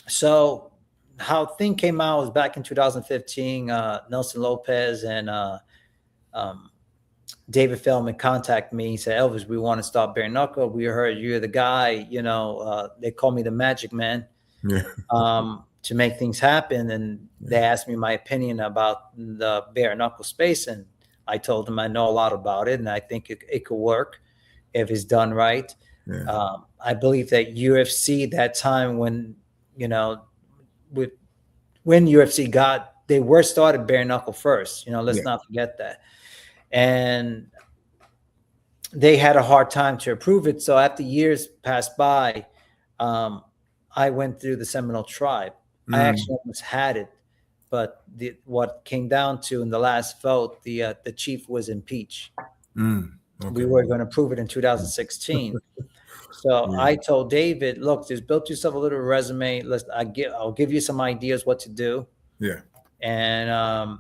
so how thing came out was back in 2015. Nelson Lopez and David Feldman contacted me. He said, "Elvis, we want to start bare knuckle. We heard you're the guy. You know, they call me the Magic Man to make things happen." And they asked me my opinion about the bare knuckle space, and I told them I know a lot about it, and I think it could work if it's done right. I believe that UFC that time when, you know, when UFC they were started bare knuckle first, you know, let's not forget that. And they had a hard time to approve it. So after years passed by, I went through the Seminole Tribe. I actually almost had it, but what came down to in the last vote, the chief was impeached. We were going to prove it in 2016. So I told David, look, just build yourself a little resume. I'll give you some ideas what to do. And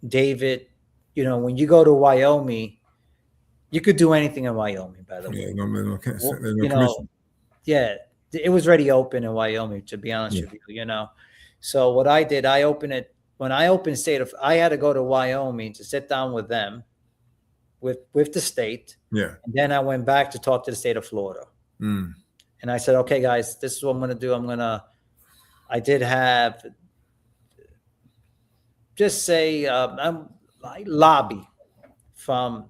David, you know, when you go to Wyoming, you could do anything in Wyoming, by the way. It was already open in Wyoming, to be honest with you, you know. So what I did, I opened it. When I opened I had to go to Wyoming to sit down with them, with the state. And then I went back to talk to the state of Florida. And I said, okay, guys, this is what I'm going to do. I did have, just say, I lobby from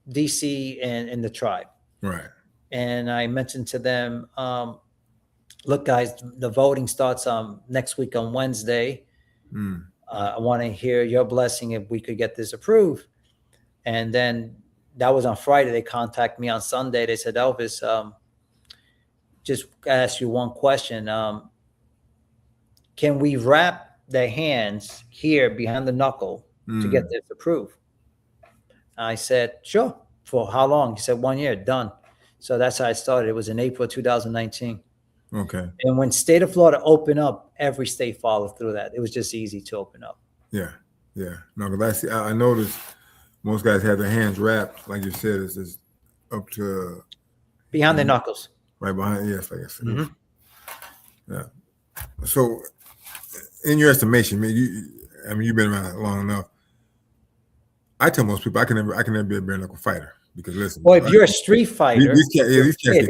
DC and the tribe. And I mentioned to them, look, guys, the voting starts next week on Wednesday. I want to hear your blessing if we could get this approved. And then that was on Friday. They contacted me on Sunday. They said, Elvis, just ask you one question. Can we wrap the hands here behind the knuckle to get this approved? I said, sure. For how long? He said, 1 year, done. So that's how I started. It was in April 2019. Okay. And when state of Florida opened up, every state followed through that. It was just easy to open up. No, because I noticed most guys have their hands wrapped, like you said, it's up to behind the knuckles. Right behind, yes, like I said. Yeah. So, in your estimation, you've been around long enough. I tell most people I can never be a bare knuckle fighter because listen. Well, if you're a street fighter, these cats get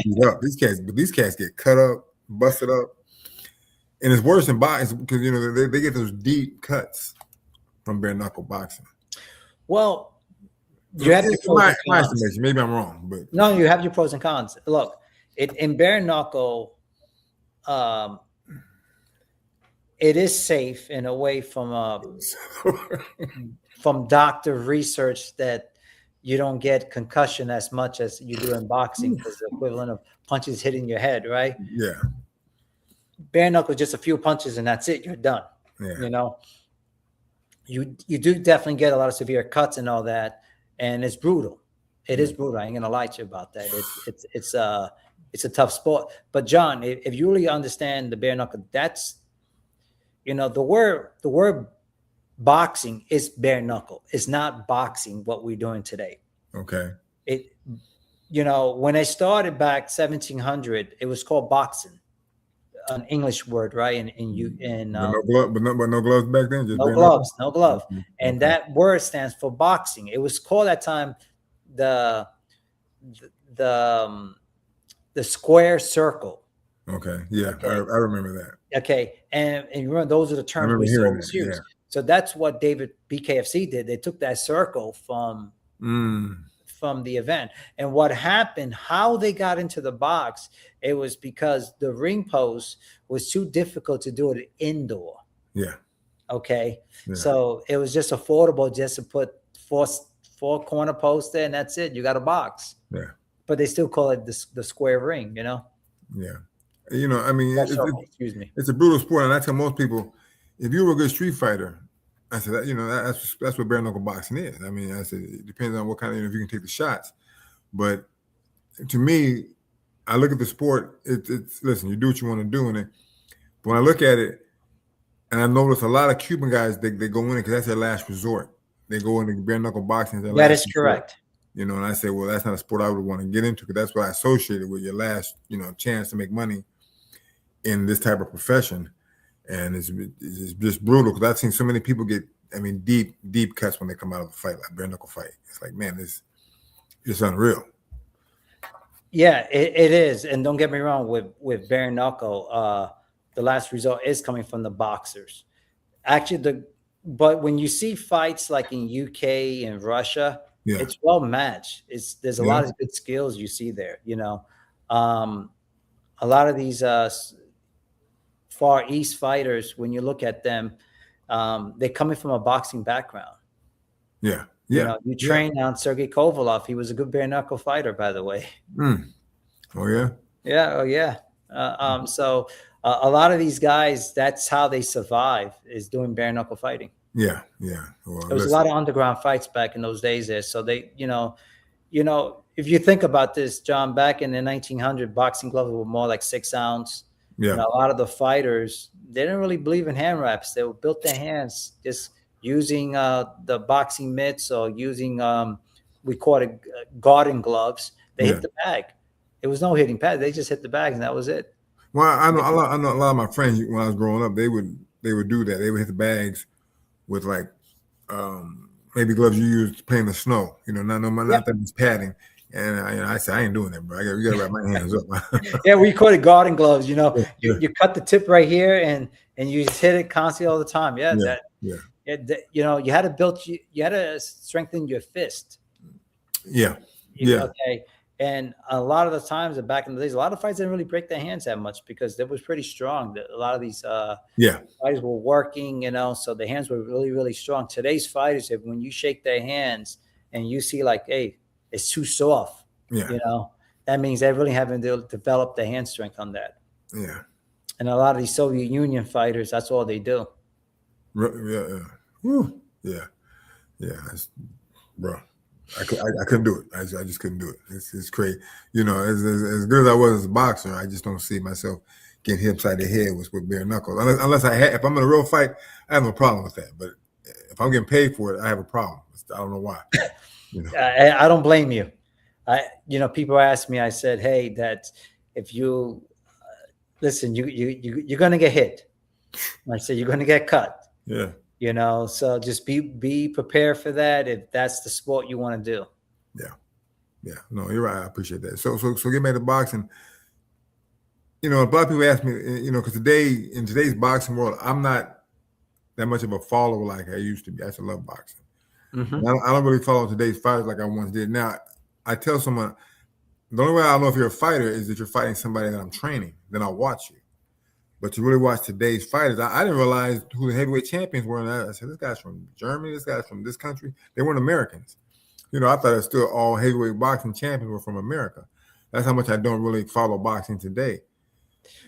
beat up. These cats get cut up, busted up, and it's worse than boxing because you know they get those deep cuts from bare knuckle boxing. Well, you have your pros and cons. Maybe I'm wrong, but no, you have your pros and cons. Look, in bare knuckle, it is safe in a way from doctor research that you don't get concussion as much as you do in boxing, because the equivalent of punches hitting your head, right? Yeah. Bare knuckle, just a few punches and that's it. You're done. Yeah. You know, you do definitely get a lot of severe cuts and all that, and it's brutal. It is brutal. I ain't gonna lie to you about that. It's a tough sport. But John, if you really understand the bare knuckle, that's, you know, the word boxing is bare knuckle. It's not boxing what we're doing today. Okay. It, you know, when I started back 1700, it was called boxing, an English word, right? But no gloves back then. Just no gloves, no glove. And okay. that word stands for boxing. It was called at that time the square circle. Okay. Yeah, okay. I remember that. Okay, and you remember those are the terms we saw was used. Yeah. So that's what David BKFC did. They took that circle from the event. And what happened, how they got into the box, it was because the ring post was too difficult to do it indoor. Yeah. Okay. Yeah. So it was just affordable just to put four corner posts there, and that's it. You got a box. Yeah. But they still call it the square ring, you know? Yeah. You know, I mean, excuse me. It's a brutal sport. And I tell most people, if you were a good street fighter, I said, you know, that's what bare knuckle boxing is. I mean, I said, it depends on what kind of, you know, if you can take the shots. But to me, I look at the sport, it's listen, you do what you want to do in it. But when I look at it, and I notice a lot of Cuban guys, they go in it because that's their last resort. They go into bare knuckle boxing. That is correct. You know, and I say, well, that's not a sport I would want to get into, because that's what I associated with your last, you know, chance to make money in this type of profession. And it's just brutal, because I've seen so many people get, I mean, deep cuts when they come out of a fight, like bare knuckle fight. It's like, man, it's unreal. Yeah, it is. And don't get me wrong, with bare knuckle, the last result is coming from the boxers. Actually, but when you see fights like in UK and Russia, yeah, it's well matched. There's a lot of good skills you see there. You know, a lot of these Far East fighters, when you look at them, they're coming from a boxing background. Yeah, yeah. You know, you train on Sergey Kovalov. He was a good bare knuckle fighter, by the way. Oh yeah. Yeah. Oh yeah. So a lot of these guys, that's how they survive, is doing bare knuckle fighting. Yeah, yeah. Well, there was a lot of underground fights back in those days there. So they, you know, if you think about this, John, back in the 1900s, boxing gloves were more like 6 ounce. Yeah. And a lot of the fighters, they didn't really believe in hand wraps. They built their hands just using the boxing mitts, or using we call it garden gloves. They hit the bag. It was no hitting pad. They just hit the bags, and that was it. Well, I know a lot of my friends when I was growing up, they would do that. They would hit the bags with like maybe gloves you use to play in the snow. You know, not that it's padding. And I said, I ain't doing that, bro. You gotta wrap my hands up. Yeah, we call it garden gloves. You know, you cut the tip right here, and you just hit it constantly all the time. Yeah. You know, you had to strengthen your fist. Yeah. Okay. And a lot of the times back in the days, a lot of fights didn't really break their hands that much, because they was pretty strong. A lot of these fighters were working, you know, so their hands were really, really strong. Today's fighters, when you shake their hands and you see like, hey, it's too soft, you know, that means they really haven't developed the hand strength on that. Yeah. And a lot of these Soviet Union fighters, that's all they do. Yeah. Woo. Yeah. Bro. I couldn't do it. I just couldn't do it. It's crazy. You know, as good as I was as a boxer, I just don't see myself getting hit upside the head with bare knuckles. Unless if I'm in a real fight, I have no problem with that. But if I'm getting paid for it, I have a problem. I don't know why. You know? I don't blame you. People ask me. I said, hey, that if you listen, you're gonna get hit. I said, you're gonna get cut. Yeah. You know, so just be prepared for that if that's the sport you want to do. Yeah. No, you're right. I appreciate that. So get back to boxing. You know, a lot of people ask me, you know, because in today's boxing world, I'm not that much of a follower like I used to be. I love boxing. Mm-hmm. I don't really follow today's fighters like I once did. Now, I tell someone, the only way I'll know if you're a fighter is that you're fighting somebody that I'm training. Then I'll watch you. But you really watch today's fighters. I didn't realize who the heavyweight champions were. And I said, this guy's from Germany. This guy's from this country. They weren't Americans. You know, I thought it still all heavyweight boxing champions were from America. That's how much I don't really follow boxing today.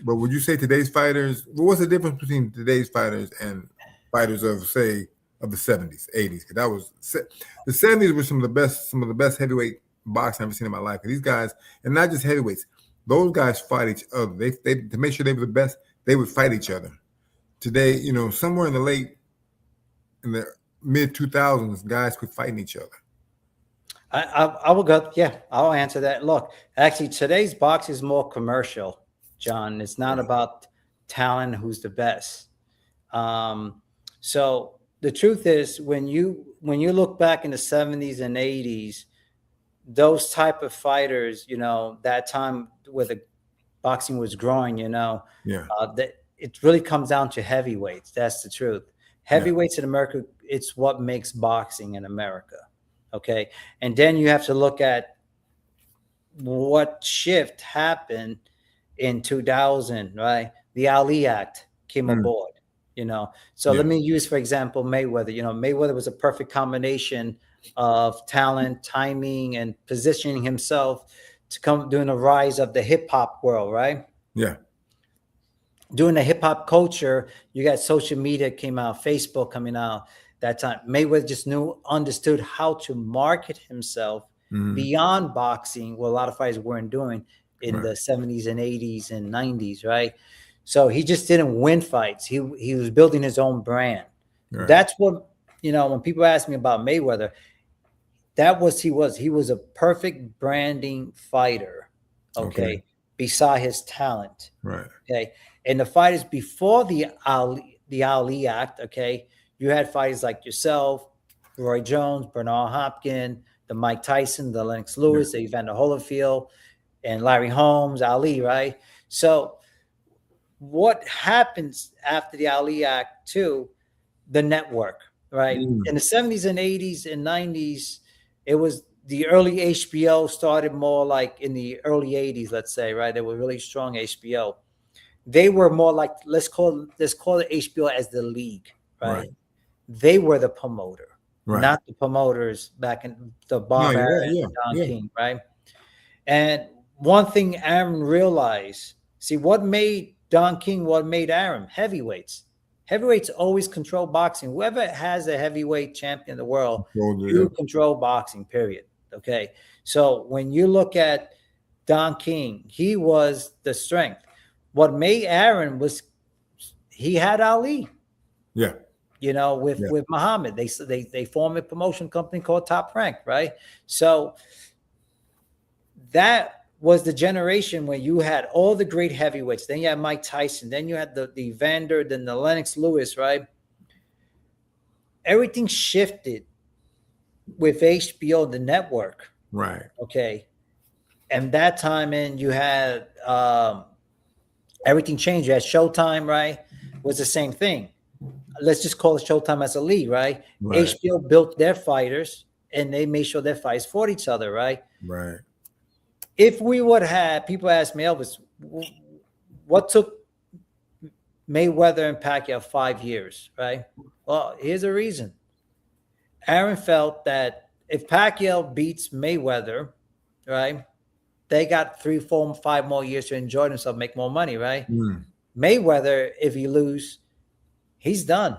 But would you say today's fighters, what's the difference between today's fighters and fighters of, say, of the 70s, 80s? Because that was the 70s were some of the best heavyweight boxing I've ever seen in my life. These guys, and not just heavyweights, those guys fight each other. They to make sure they were the best, they would fight each other. Today, you know, somewhere in the mid 2000s, guys quit fighting each other. I will go. Yeah, I'll answer that. Look, actually, today's box is more commercial, John. It's not about talent, who's the best. So the truth is, when you look back in the 70s and 80s, those type of fighters, you know, that time where the boxing was growing, you know, that it really comes down to heavyweights. That's the truth. Heavyweights in America, it's what makes boxing in America. Okay. And then you have to look at what shift happened in 2000, right? The Ali Act came aboard, you know. So let me use, for example, Mayweather. You know, Mayweather was a perfect combination of talent, timing, and positioning himself to come during the rise of the hip hop world, right? Yeah. During the hip hop culture, you got social media came out, Facebook coming out that time. Mayweather just understood how to market himself beyond boxing, what a lot of fighters weren't doing in the 70s and 80s and 90s, right? So he just didn't win fights. He was building his own brand. Right. That's what, you know, when people ask me about Mayweather, he was a perfect branding fighter, okay, beside his talent. Right. Okay. And the fighters before the Ali Act, okay, you had fighters like yourself, Roy Jones, Bernard Hopkins, the Mike Tyson, the Lennox Lewis, the Evander Holyfield, and Larry Holmes, Ali, right? So what happens after the Ali Act too? The network, right? In the 70s and 80s and 90s, it was the early HBO started more like in the early 80s, let's say, right? They were really strong HBO. They were more like, let's call it HBO as the league, right? They were the promoter, not the promoters back in the Bob Arum, Don King, right? And one thing Arum realized, see, what made Don King, what made Arum? Heavyweights. Heavyweights always control boxing. Whoever has a heavyweight champion in the world, you control boxing, period. Okay. So when you look at Don King, he was the strength. What made Arum was he had Ali. Yeah. You know, with Muhammad. They formed a promotion company called Top Rank, right? So that was the generation where you had all the great heavyweights. Then you had Mike Tyson. Then you had the Evander, then the Lennox Lewis, right? Everything shifted with HBO, the network. Right. Okay. And that time in, you had everything changed. You had Showtime, right? Was the same thing. Let's just call it Showtime as a league, right? HBO built their fighters and they made sure their fights fought each other, right? Right. If we would have, people ask me, Elvis, what took Mayweather and Pacquiao 5 years, right? Well, here's a reason. Arum felt that if Pacquiao beats Mayweather, right, they got 3, 4, 5 more years to enjoy themselves, make more money, right? Mayweather, if he lose, he's done.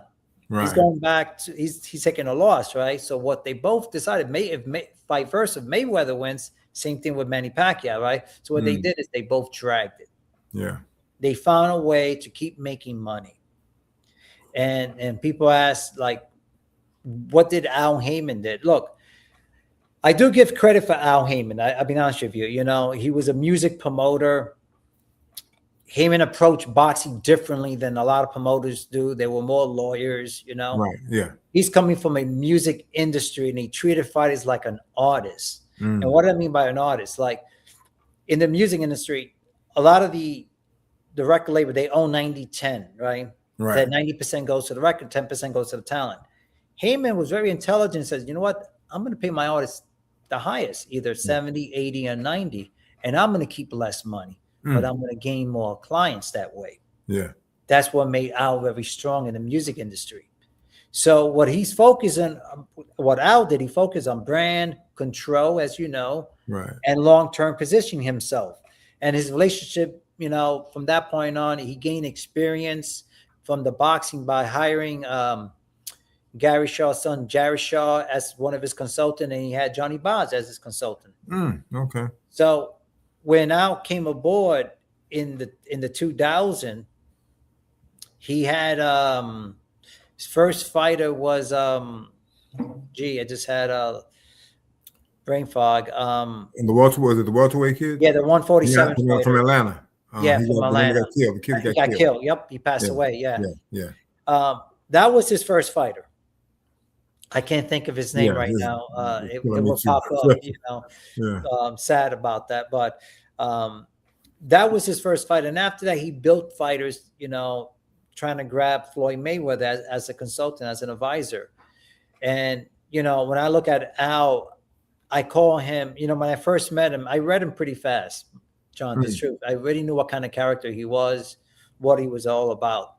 Right. He's going back to he's taking a loss, right? So what they both decided, if vice versa, if Mayweather wins, same thing with Manny Pacquiao, right? So what they did is they both dragged it. Yeah. They found a way to keep making money. And people ask, like, what did Al Heyman did? Look, I do give credit for Al Heyman. I'll be honest with you. You know, he was a music promoter. Heyman approached boxing differently than a lot of promoters do. They were more lawyers, you know. Right, yeah. He's coming from a music industry, and he treated fighters like an artist. And what do I mean by an artist? Like, in the music industry, a lot of the record label, they own 90-10, right? That 90% goes to the record, 10% goes to the talent. Heyman was very intelligent and says, you know what? I'm going to pay my artists the highest, either 70, 80, or 90, and I'm going to keep less money, but I'm going to gain more clients that way. Yeah. That's what made Al very strong in the music industry. So what he's focusing, what Al did, he focused on brand control, as you know, right, and long-term positioning himself. And his relationship, from that point on, he gained experience from the boxing by hiring Gary Shaw's son, Jared Shaw, as one of his consultants, and he had Johnny Bonds as his consultant. Okay. So when Al came aboard in the 2000, he had his first fighter was I just had a brain fog. And was it the welterweight kid? Yeah, the 147 from Atlanta. Yeah, from Atlanta. Got killed. The kid got killed. Yep, he passed away. Yeah. That was his first fighter. I can't think of his name right now. It will pop up. Sad about that, but that was his first fight. And after that, he built fighters, trying to grab Floyd Mayweather as a consultant, as an advisor. And, when I look at Al, I call him, when I first met him, I read him pretty fast, John, the truth. I already knew what kind of character he was, what he was all about.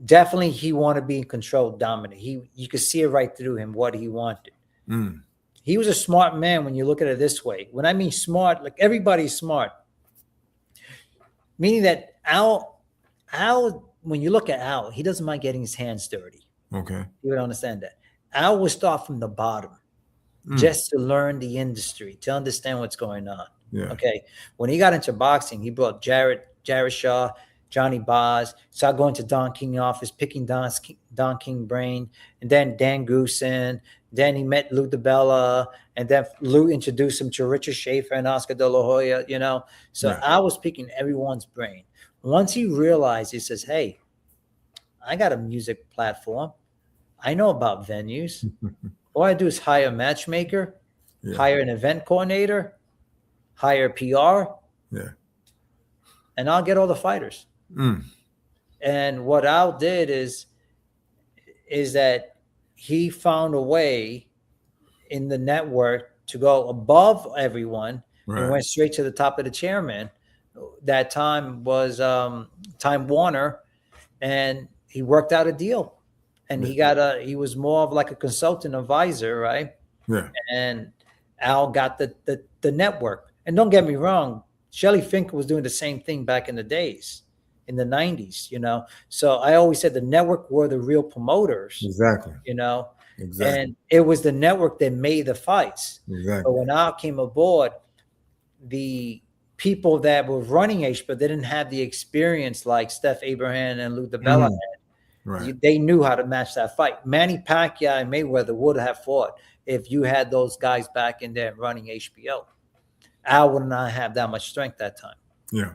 Definitely he wanted to be in control, dominant. You could see it right through him, what he wanted. He was a smart man when you look at it this way. When I mean smart, like everybody's smart. Meaning that Al, when you look at Al, he doesn't mind getting his hands dirty. Okay. You would understand that. Al would start from the bottom just to learn the industry, to understand what's going on. Yeah. Okay. When he got into boxing, he brought Jared Shaw, Johnny Boz, started going to Don King office, picking Don King brain, and then Dan Goosen. Then he met Lou DiBella, and then Lou introduced him to Richard Schaefer and Oscar De La Hoya, So I was picking everyone's brain. Once he realized, he says, hey, I got a music platform. I know about venues. All I do is hire a matchmaker, hire an event coordinator, hire PR, and I'll get all the fighters. And what Al did is that he found a way in the network to go above everyone and went straight to the top of the chairman. That time was Time Warner, and he worked out a deal. And he was more of like a consultant advisor, right? Yeah. And Al got the network. And don't get me wrong, Shelley Finkel was doing the same thing back in the days, in the 90s, So I always said the network were the real promoters. Exactly. Exactly. And it was the network that made the fights. Exactly. But when Al came aboard, the people that were running HBO, they didn't have the experience like Steph Abraham and Lou DiBella had. Right. They knew how to match that fight. Manny Pacquiao and Mayweather would have fought if you had those guys back in there running HBO. Al would not have that much strength that time. Yeah.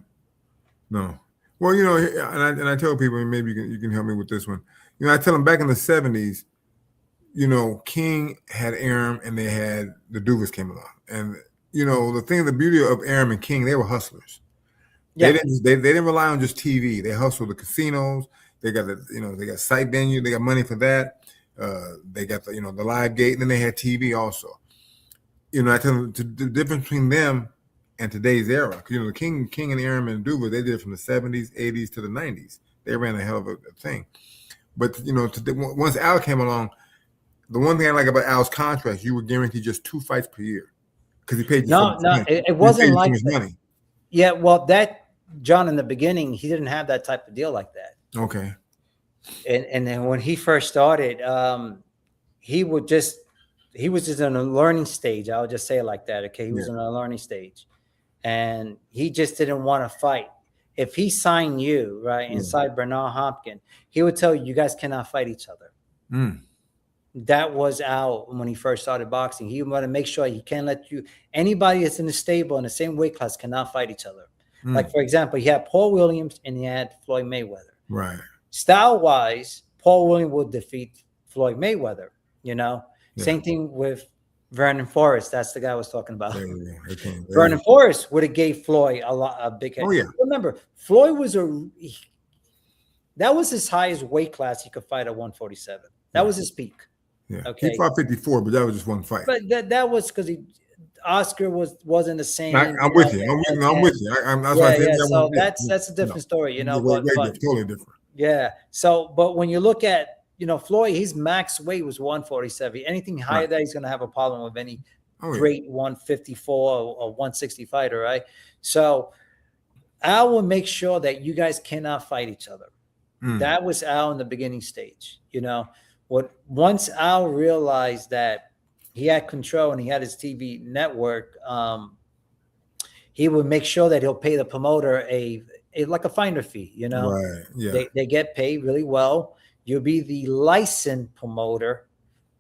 No. Well, and I tell people, maybe you can help me with this one. I tell them back in the 70s, King had Aram and they had the Duvas came along. And, the beauty of Aram and King, they were hustlers. Yeah. They didn't rely on just TV. They hustled the casinos. They got they got site venue. They got money for that. They got the live gate, and then they had TV also. I tell them the difference between them and today's era. The King and Aram and Duva, they did it from the 70s, 80s to the 90s. They ran a hell of a thing. But once Al came along, the one thing I like about Al's contract, you were guaranteed just 2 fights per year because he paid you. It wasn't like that. Money. Yeah, well, that John in the beginning, he didn't have that type of deal like that. Okay. And then when he first started, he was just in a learning stage. I would just say it like that. Okay. He was in a learning stage and he just didn't want to fight. If he signed you right inside Bernard Hopkins, he would tell you, you guys cannot fight each other. That was Al when he first started boxing. He wanted to make sure he can't let anybody that's in the stable in the same weight class cannot fight each other. Like, for example, he had Paul Williams and he had Floyd Mayweather. Right. Style-wise, Paul Williams would defeat Floyd Mayweather, Same thing with Vernon Forrest. That's the guy I was talking about. Vernon Forrest would have gave Floyd a big head. Oh, yeah. Remember, Floyd was that was his highest weight class he could fight at 147. That was his peak. Yeah. Okay. He fought 54, but that was just one fight. But that was because Oscar wasn't the same. I'm with you. I'm with you. That's why I think so that's a different story, you know. But totally different. Yeah. So, but when you look at, you know, Floyd, his max weight was 147. Anything higher than he's going to have a problem with any great 154 or 160 fighter, right? So Al will make sure that you guys cannot fight each other. That was Al in the beginning stage. You know, once Al realized that he had control and he had his TV network, he would make sure that he'll pay the promoter like a finder fee. You know, right? Yeah, they get paid really well. You'll be the licensed promoter,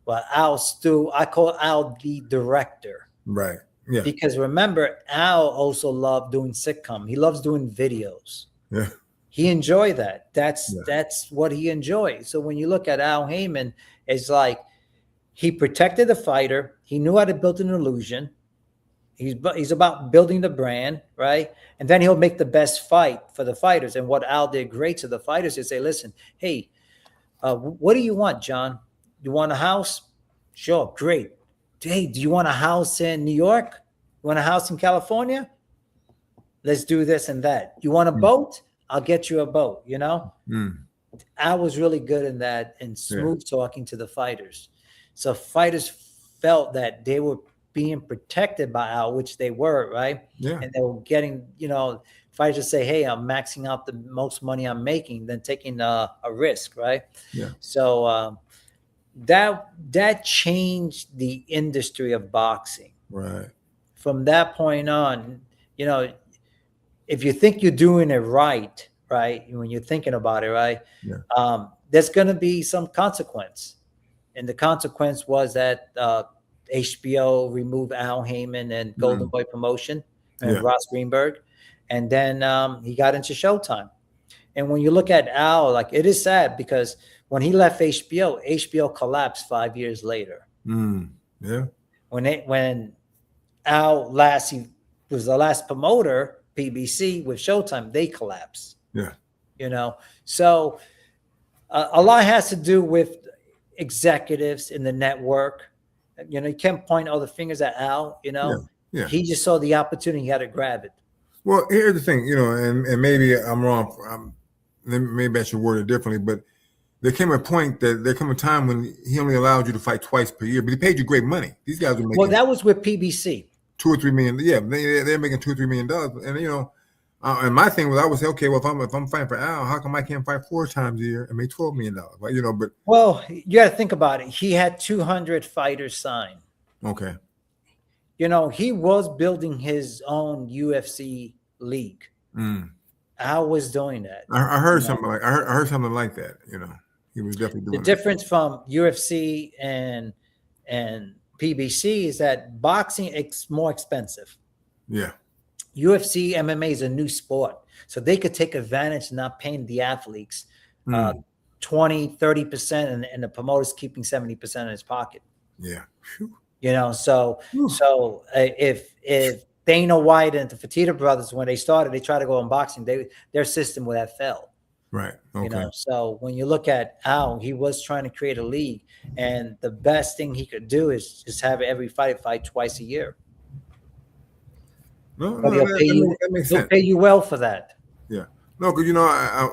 but I call Al the director. Right. Yeah. Because remember, Al also loved doing sitcom. He loves doing videos. Yeah. He enjoyed that. That's what he enjoyed. So when you look at Al Heyman, it's like he protected the fighter. He knew how to build an illusion. He's about building the brand, right? And then he'll make the best fight for the fighters. And what Al did great to the fighters is say, listen, hey, what do you want, John? You want a house? Sure, great. Hey, do you want a house in New York? You want a house in California? Let's do this and that. You want a boat? I'll get you a boat, you know? I was really good in that and smooth talking to the fighters. So fighters felt that they were being protected by Al, which they were, right? Yeah. And they were getting, you know, fighters just say, hey, I'm maxing out the most money I'm making than taking a risk, right? Yeah. So that changed the industry of boxing. Right. From that point on, you know, if you think you're doing it right, when you're thinking about it, right, there's going to be some consequence. And the consequence was that HBO removed Al Heyman and Golden Boy Promotion and Ross Greenberg. And then he got into Showtime. And when you look at Al, like, it is sad because when he left HBO collapsed 5 years later. Yeah. When Al he was the last promoter, PBC with Showtime, they collapsed. Yeah. You know, so a lot has to do with executives in the network. You know, you can't point all the fingers at Al, you know. Yeah. He just saw the opportunity, he had to grab it. Well, here's the thing, you know, and maybe I'm wrong. Maybe I should word it differently, but there came a time when he only allowed you to fight twice per year, but he paid you great money. These guys were making. Well, that was with PBC. $2 or $3 million. Yeah, they're making $2 or $3 million, and you know, and my thing was, I would say, okay, well, if I'm fighting for Al, how come I can't fight 4 times a year and make $12 million? Well, you know, but you got to think about it. He had 200 fighters signed. Okay. You know, he was building his own UFC league. Al was doing that. I heard something like I heard something like that. You know, he was definitely doing the difference from UFC and PBC is that boxing is more expensive. Yeah. UFC, MMA is a new sport. So they could take advantage of not paying the athletes 20, 30%, and the promoter's keeping 70% in his pocket. Yeah. Whew. You know, so if Dana White and the Fertitta brothers, when they started, they tried to go in boxing, their system would have failed. Right. Okay. You know, so when you look at Al, he was trying to create a league, and the best thing he could do is just have every fight twice a year. No, that makes sense. They'll pay you well for that. Yeah. No, because you know,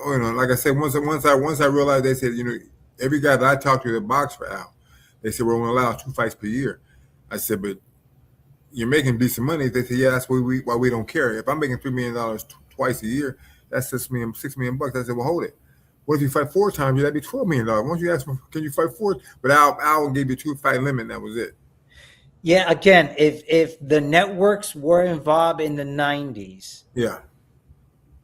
you know, like I said, once I realized, they said, you know, every guy that I talked to that boxed for Al, they said we're going to allow 2 fights per year. I said, but you're making decent money. They said, yeah, that's why we don't care. If I'm making $3 million twice a year, that's $6 million bucks. I said, well, hold it. What if you fight 4 times? That'd be $12 million. Once you ask for, can you fight 4? But Al gave you 2 fight limit. And that was it. Yeah. Again, if the networks were involved in the 90s,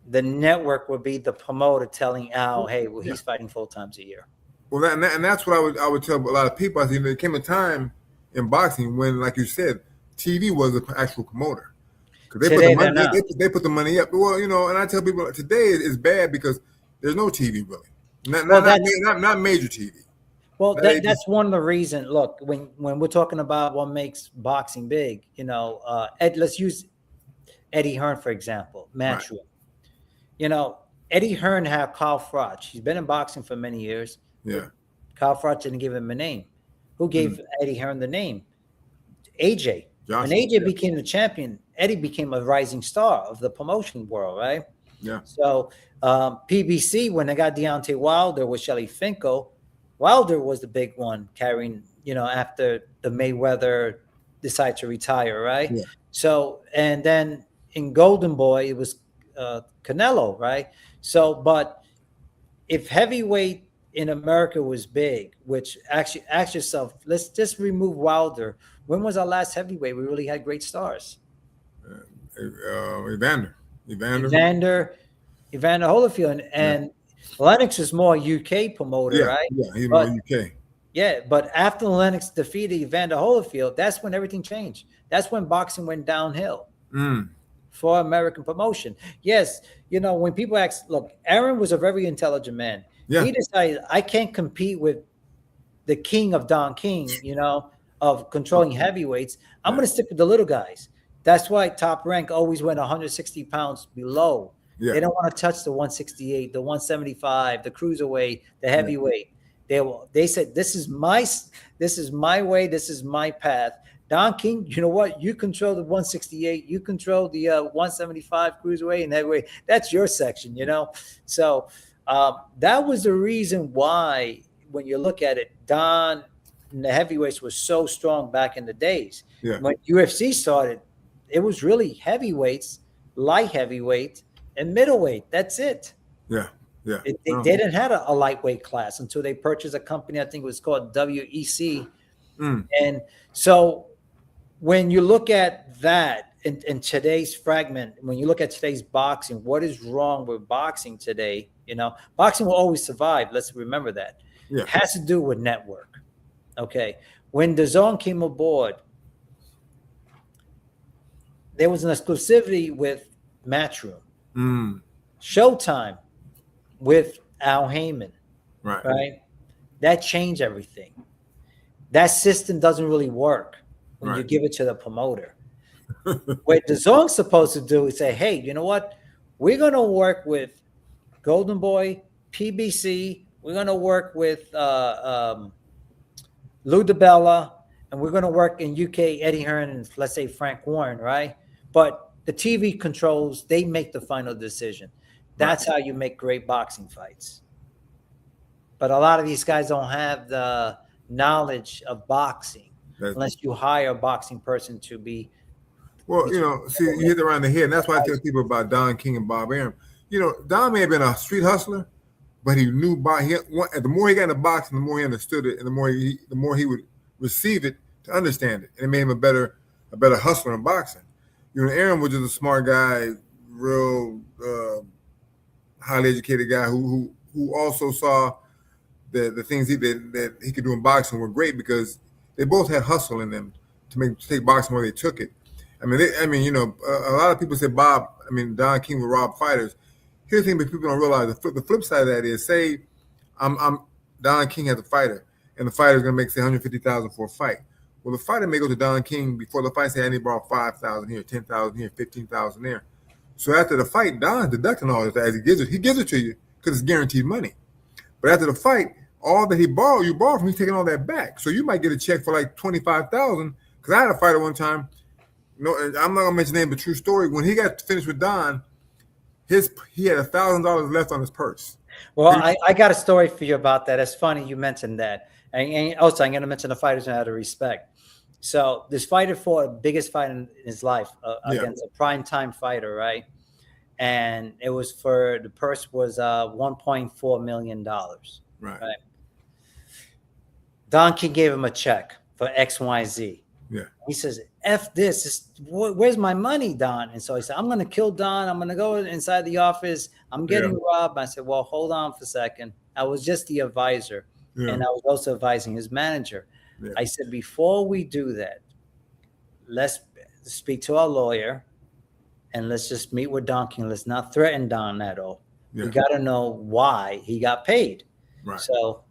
the network would be the promoter telling Al, hey, well, he's fighting 4 times a year. Well, and that's what I would tell a lot of people. I said, there came a time in boxing when, like you said, TV was the actual promoter. Because they put the money up. Well, you know, and I tell people today it's bad because there's no TV really. Not major TV. Well, that's one of the reasons. Look, when we're talking about what makes boxing big, you know, let's use Eddie Hearn, for example, Matchroom. Right. You know, Eddie Hearn had Carl Froch. He's been in boxing for many years. Yeah. Carl Froch didn't give him a name. Who gave Eddie Hearn the name? AJ. When AJ became the champion, Eddie became a rising star of the promotion world, right? Yeah. So PBC, when they got Deontay Wilder with Shelly Finkel, Wilder was the big one carrying, after the Mayweather decided to retire, right? Yeah. So, and then in Golden Boy, it was Canelo, right? So, but if heavyweight in America was big, which actually ask yourself, let's just remove Wilder. When was our last heavyweight? We really had great stars. Evander Holyfield, and Lennox is more UK promoter, right? Yeah, he's more UK. Yeah, but after Lennox defeated Evander Holyfield, that's when everything changed. That's when boxing went downhill for American promotion. Yes, when people ask, look, Aaron was a very intelligent man. Yeah. He decided, I can't compete with the king of Don King, of controlling heavyweights. I'm going to stick with the little guys. That's why Top Rank always went 160 pounds below. Yeah. They don't want to touch the 168, the 175, the cruiserweight, the heavyweight. They said, this is my way, this is my path. Don King, you know what? You control the 168, you control the 175 cruiserweight and heavyweight. That's your section, So that was the reason why, when you look at it, Don and the heavyweights was so strong back in the days. Yeah. When UFC started, it was really heavyweights, light heavyweight, and middleweight. That's it. Yeah. Yeah. They didn't have a lightweight class until they purchased a company, I think it was called WEC. And so when you look at that in today's fragment, when you look at today's boxing, what is wrong with boxing today? Boxing will always survive. Let's remember that. Yeah. It has to do with network. Okay. When DAZN came aboard, there was an exclusivity with Matchroom. Showtime with Al Heyman. Right. That changed everything. That system doesn't really work when you give it to the promoter. What DAZN's supposed to do is say, hey, you know what? We're going to work with Golden Boy, PBC. We're going to work with Lou DiBella, and we're going to work in UK, Eddie Hearn, and let's say Frank Warren, right? But the TV controls, they make the final decision. That's how you make great boxing fights. But a lot of these guys don't have the knowledge of boxing unless you hire a boxing person to be. Well, you hit it around the head. And that's why I tell people about Don King and Bob Arum. Don may have been a street hustler, but he knew the more he got into boxing, the more he understood it, and the more he would receive it to understand it. And it made him a better hustler in boxing. Arum was just a smart guy, real highly educated guy who also saw the things that he could do in boxing were great because they both had hustle in them to take boxing where they took it. A lot of people say Don King would rob fighters. Here's the thing that people don't realize. The flip side of that is, say, I'm Don King has a fighter, and the fighter's gonna make say $150,000 for a fight. Well, the fighter may go to Don King before the fight, say I need to borrow $5,000 here, $10,000 here, $15,000 there. So after the fight, Don's deducting all this as he gives it to you because it's guaranteed money. But after the fight, all that you borrowed from, he's taking all that back. So you might get a check for like $25,000. Because I had a fighter one time. I'm not gonna mention the name, but true story. When he got finished with Don, he had $1,000 left on his purse. Well, I got a story for you about that. It's funny you mentioned that. And also, I'm going to mention the fighters out of respect. So this fighter fought the biggest fight in his life against a primetime fighter, right? And it was the purse was $1.4 million. Right. Don King gave him a check for XYZ. Yeah. He says, F this. Where's my money, Don? And so he said, I'm going to kill Don. I'm going to go inside the office. I'm getting robbed. I said, well, hold on for a second. I was just the advisor. Yeah. And I was also advising his manager. Yeah. I said, before we do that, let's speak to our lawyer and let's just meet with Don King. Let's not threaten Don at all. Yeah. We got to know why he got paid. Right. So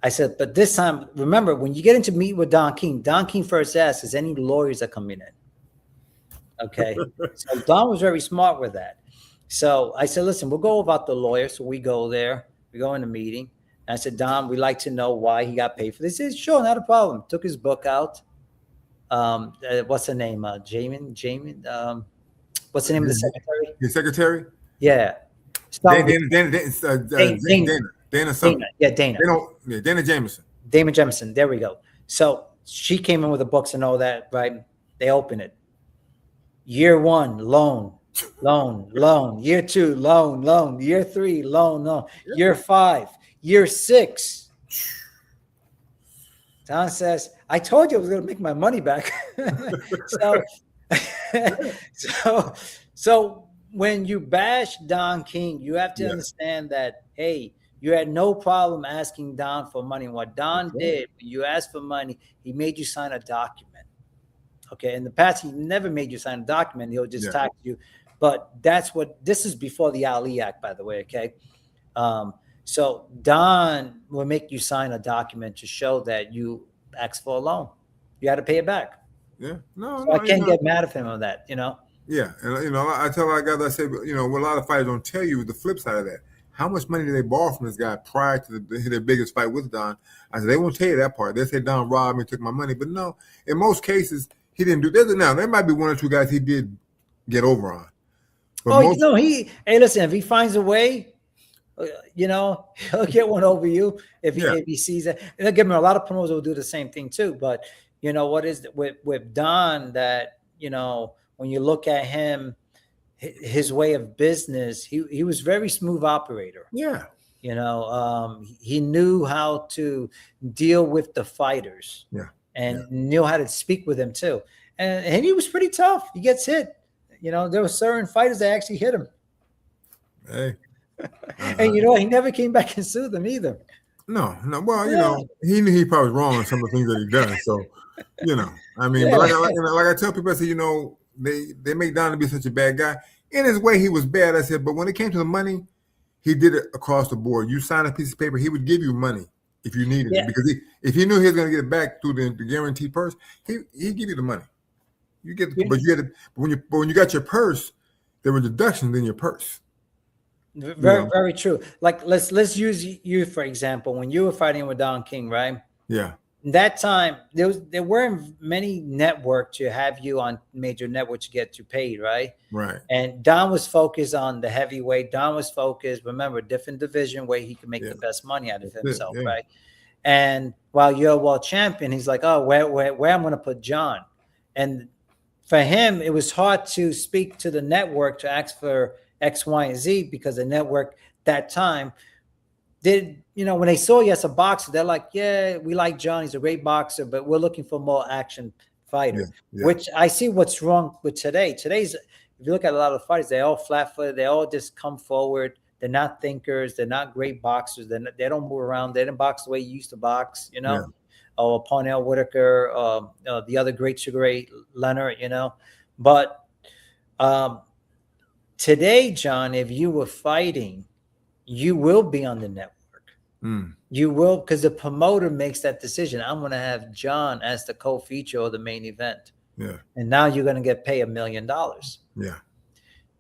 I said, but this time, remember, when you get into meet with Don King first asks, is any lawyers are coming in? Okay. So Don was very smart with that. So I said, listen, we'll go about the lawyer. So we go there. We go in the meeting. And I said, Don, we'd like to know why he got paid for this. He said, sure, not a problem. Took his book out. what's the name? Jamin. What's the name of the secretary? Your secretary? Yeah. Start with Dana something. Yeah, Dana. Dana Jameson. Dana Jameson. There we go. So she came in with the books and all that, right? They open it. Year 1, loan. Year 2, loan. Year 3, loan. Year 5, year 6. Don says, I told you I was going to make my money back. So when you bash Don King, you have to understand that, hey, you had no problem asking Don for money. What Don did, when you asked for money, he made you sign a document. Okay. In the past, he never made you sign a document. He'll just tax you. But this is before the Ali Act, by the way. Okay. So Don will make you sign a document to show that you asked for a loan. You had to pay it back. Yeah. I can't get mad at him on that, Yeah. And, I tell a lot of guys, I say, what a lot of fighters don't tell you is the flip side of that. How much money did they borrow from this guy prior to their biggest fight with Don? I said, they won't tell you that part. They say Don robbed me, took my money. But no, in most cases, he didn't do that. Now, there might be 1 or 2 guys he did get over on. But hey, listen, if he finds a way, he'll get one over you if he sees it. And again, a lot of promoters will do the same thing too. But what is it with Don that, when you look at him, his way of business, he was very smooth operator. Yeah. He knew how to deal with the fighters. Yeah. And knew how to speak with him too. And he was pretty tough. He gets hit. There were certain fighters that actually hit him. Hey. And he never came back and sued them either. No. Well, he knew he probably was wrong on some of the things that he done. So, I mean, but like I tell people, I say, they make Don to be such a bad guy. In his way, he was bad. I said, but when it came to the money, he did it across the board. You sign a piece of paper, he would give you money if you needed it, because if he knew he was going to get it back through the guaranteed purse, he'd give you the money. You get, but you had to, when you got your purse, there were deductions in your purse. Very true. Like let's use you for example. When you were fighting with Don King, right? Yeah. That time there weren't many networks to have you on major networks to get you paid, right? Right. And Don was focused on the heavyweight. Don was focused, remember, different division where he could make the best money out of himself, right? And while you're a world champion, he's like, oh, where I'm going to put John. And for him, it was hard to speak to the network to ask for X, Y, and Z because the network that time did, when they saw you as a boxer, they're like, yeah, we like John. He's a great boxer, but we're looking for more action fighter, which I see what's wrong with today. Today's, if you look at a lot of fighters, they're all flat-footed. They all just come forward. They're not thinkers. They're not great boxers. They don't move around. They didn't box the way you used to box, or Parnell Whitaker, the other great Sugar Ray Leonard, But today, John, if you were fighting, you will be on the network. You will, because the promoter makes that decision. I'm going to have John as the co-feature or the main event. Yeah. And now you're going to get paid $1 million. Yeah.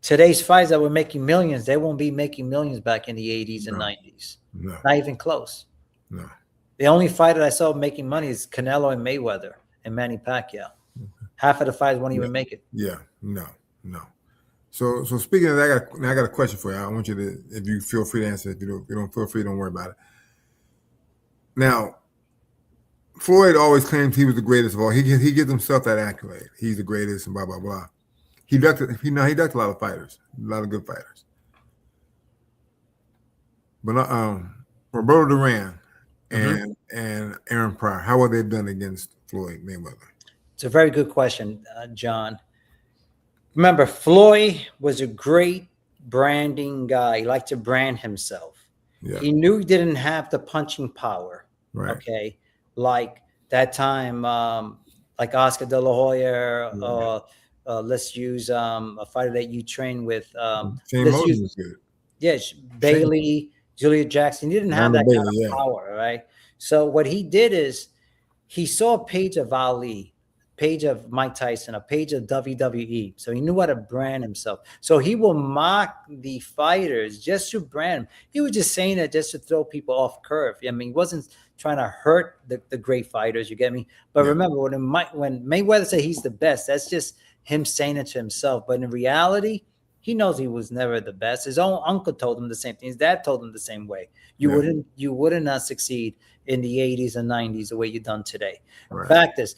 Today's fights that were making millions, they won't be making millions back in the 80s and 90s. No. Not even close. No. The only fighter I saw making money is Canelo and Mayweather and Manny Pacquiao. Half of the fighters won't even make it. Yeah. No. So speaking of that, I got a question for you. I want you to, if you feel free to answer, if you don't feel free, don't worry about it. Now, Floyd always claims he was the greatest of all. He gives himself that accolade. He's the greatest and blah, blah, blah. He ducked a lot of fighters, a lot of good fighters. But Roberto Duran and Aaron Pryor, how were they done against Floyd Mayweather? It's a very good question, John. Remember, Floyd was a great branding guy. He liked to brand himself. Yeah. He knew he didn't have the punching power. Right. Okay. Like that time, like Oscar De La Hoya, let's use a fighter that you train with. Shane Moses was good. Yes, Bailey, Julia Jackson. He didn't have that kind of power, right? So what he did is he saw a page of Ali, page of Mike Tyson, a page of WWE. So he knew how to brand himself. So he will mock the fighters just to brand them. He was just saying it just to throw people off curve. I mean, he wasn't trying to hurt the great fighters, you get me? But remember, when Mayweather said he's the best, that's just him saying it to himself. But in reality, he knows he was never the best. His own uncle told him the same thing. His dad told him the same way. You wouldn't not succeed in the 80s and 90s the way you've done today. Right. Fact is,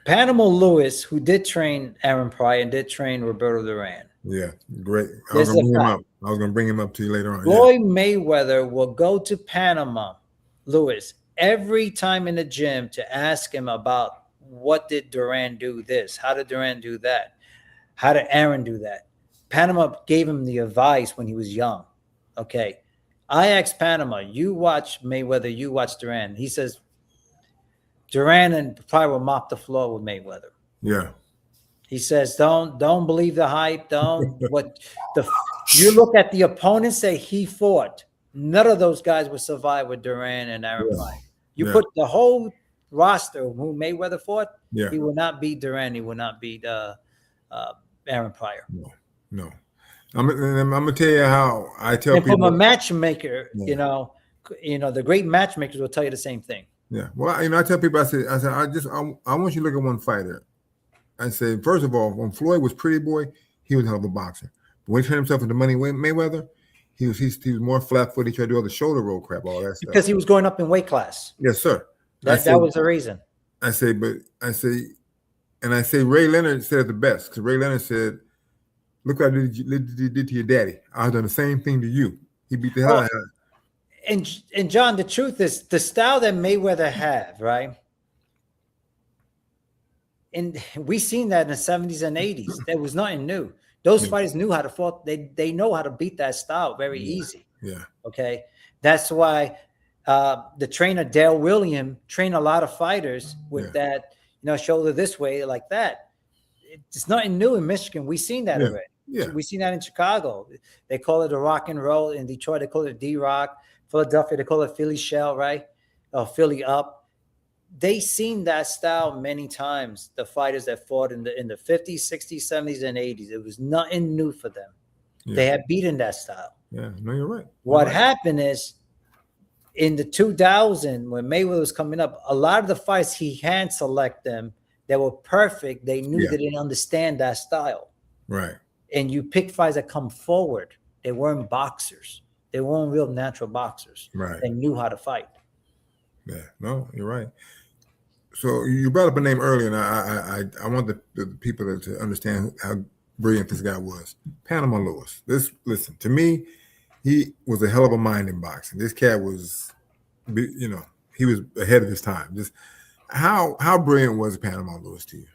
Panama Lewis, who did train Aaron Pryor and did train Roberto Duran. Yeah, great. I was going to bring him up to you later on. Floyd Mayweather will go to Panama Lewis every time in the gym to ask him about what did Duran do this? How did Duran do that? How did Aaron do that? Panama gave him the advice when he was young. Okay. I asked Panama, you watch Mayweather, you watch Duran. He says, Duran and Pryor will mop the floor with Mayweather. Yeah. He says, don't believe the hype. You look at the opponents that he fought. None of those guys would survive with Duran and Aaron Pryor. You put the whole roster who Mayweather fought, he will not beat Duran. He will not beat Aaron Pryor. No. I'm gonna tell you how I tell people. From a matchmaker, you know, the great matchmakers will tell you the same thing. Yeah. Well, I tell people, I want you to look at one fighter. I say, first of all, when Floyd was Pretty Boy, he was a hell of a boxer. But when he turned himself into Money Mayweather, he was more flat-footed. He tried to do all the shoulder roll crap, all that stuff. Because he was going up in weight class. Yes, sir. That was the reason. I say Ray Leonard said it the best, because Ray Leonard said, look what I did to your daddy. I've done the same thing to you. He beat the hell out of him. And John, the truth is, the style that Mayweather had, right? And we seen that in the 70s and 80s. There was nothing new. Those fighters knew how to fight. They know how to beat that style very easy. Yeah. Okay. That's why the trainer Dale William trained a lot of fighters with that, shoulder this way like that. It's nothing new in Michigan. We've seen that already. Yeah. We've seen that in Chicago. They call it a rock and roll. In Detroit, they call it D-Rock. Philadelphia, they call it Philly Shell, right? Philly Up. They seen that style many times, the fighters that fought in the 50s, 60s, 70s, and 80s. It was nothing new for them. Yeah. They had beaten that style. Yeah, no, you're right. What happened is, in the 2000, when Mayweather was coming up, a lot of the fights he hand select them that were perfect. They knew they didn't understand that style. Right. And you pick fights that come forward. They weren't boxers. They weren't real natural boxers. Right. They knew how to fight. Yeah, no, you're right. So you brought up a name earlier, and I want the people to understand how brilliant this guy was. Panama Lewis. Listen, to me, he was a hell of a mind in boxing. This cat was, he was ahead of his time. Just how brilliant was Panama Lewis to you?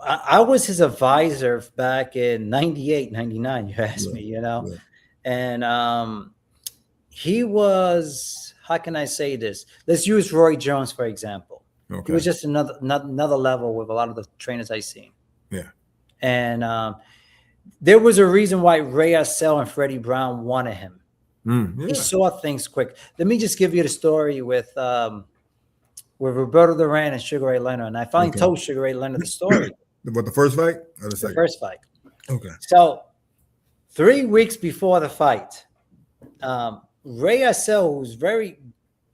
I was his advisor back in 98, 99, you asked me, Yeah. And he was, how can I say this? Let's use Roy Jones, for example. Okay. He was just another level with a lot of the trainers I've seen. Yeah. And there was a reason why Ray Arcel and Freddie Brown wanted him. He saw things quick. Let me just give you the story with Roberto Duran and Sugar Ray Leonard. And I finally told Sugar Ray Leonard the story. What, the first fight? Or the second? The first fight. Okay. So 3 weeks before the fight, Ray Arcel, who's very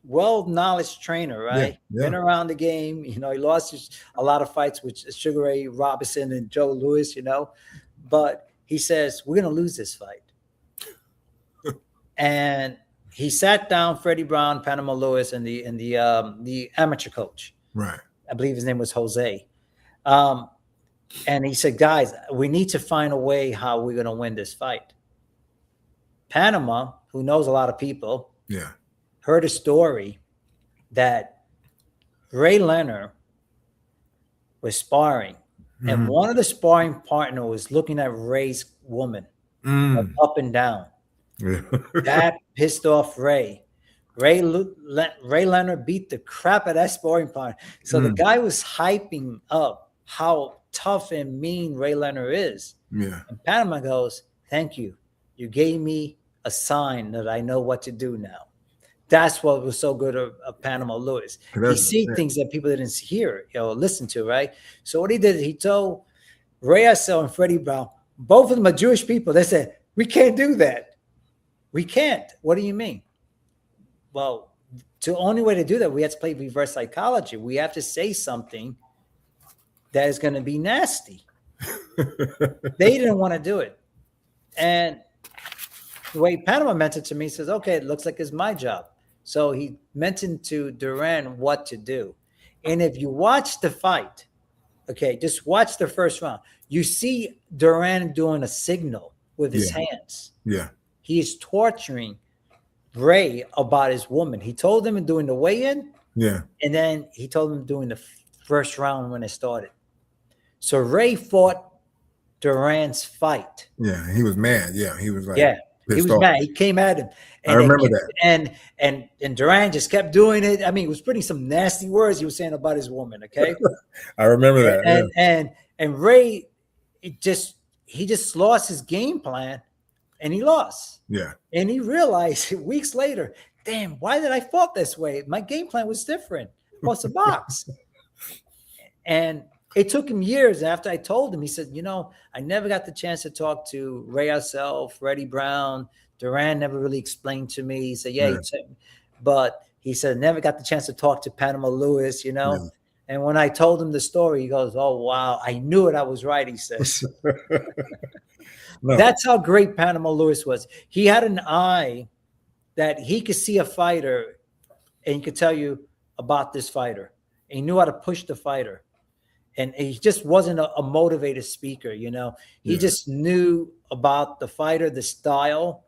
well-knowledge trainer, right? Yeah. Been around the game. He lost a lot of fights with Sugar Ray Robinson and Joe Louis, But he says, we're going to lose this fight. And he sat down Freddie Brown, Panama Lewis, and the amateur coach. Right. I believe his name was Jose. And he said, guys, we need to find a way how we're going to win this fight. Panama, who knows a lot of people, heard a story that Ray Leonard was sparring. And one of the sparring partners was looking at Ray's woman up and down. That pissed off Ray. Ray Leonard beat the crap out of that sparring partner. So the guy was hyping up how tough and mean Ray Leonard is. Yeah. And Panama goes, thank you. You gave me a sign that I know what to do now. That's what was so good of Panama Lewis. He see things that people didn't hear, listen to, right? So what he did, he told Ray Assel and Freddie Brown, both of them are Jewish people. They said, we can't do that. We can't. What do you mean? Well, the only way to do that, we have to play reverse psychology. We have to say something that is going to be nasty. They didn't want to do it. And the way Panama mentioned to me, he says, okay, it looks like it's my job. So he mentioned to Duran what to do. And if you watch the fight, okay, just watch the first round, you see Duran doing a signal with his hands. Yeah. He's torturing Ray about his woman. He told him doing the weigh-in. Yeah. And then he told him doing the first round when it started. So Ray fought Duran's fight. Yeah, he was mad. Yeah, he was like, he was mad. He came at him. And I remember that. And Duran just kept doing it. I mean, he was putting some nasty words he was saying about his woman. Okay, I remember that. And Ray, he just lost his game plan, and he lost. Yeah, and he realized weeks later, damn, why did I fought this way? My game plan was different. What's a box? And it took him years after I told him. He said, I never got the chance to talk to Ray Assel, Freddie Brown. Duran never really explained to me. He said, but he said, never got the chance to talk to Panama Lewis, Yeah. And when I told him the story, he goes, oh, wow, I knew it. I was right, he says. That's how great Panama Lewis was. He had an eye that he could see a fighter and he could tell you about this fighter. And he knew how to push the fighter. And he just wasn't a motivated speaker, He just knew about the fighter, the style.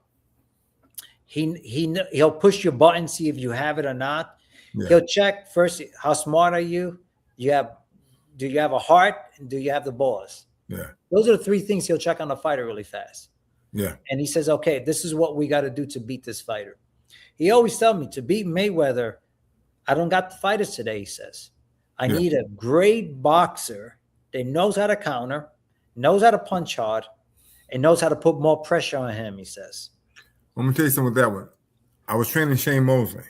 He'll push your button, see if you have it or not. Yeah. He'll check first, how smart are you? Do you have a heart? And do you have the balls? Yeah. Those are the three things he'll check on a fighter really fast. Yeah. And he says, okay, this is what we got to do to beat this fighter. He always tells me, to beat Mayweather, I don't got the fighters today, he says. I need a great boxer that knows how to counter, knows how to punch hard, and knows how to put more pressure on him, he says. I'm going to tell you something with that one. I was training Shane Mosley,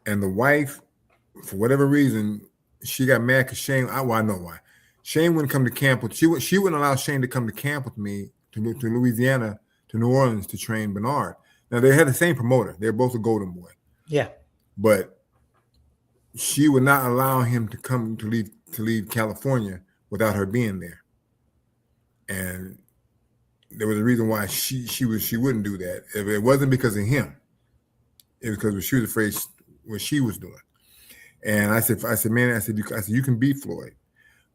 and the wife, for whatever reason, she got mad because Shane, I know why. Shane wouldn't come to camp with, she wouldn't allow Shane to come to camp with me to Louisiana, to New Orleans to train Bernard. Now, they had the same promoter. They're both a Golden Boy. Yeah. But she would not allow him to come to leave California without her being there. And there was a reason why she wouldn't do that. It wasn't because of him. It was because she was afraid what she was doing. And I said, man, you can beat Floyd,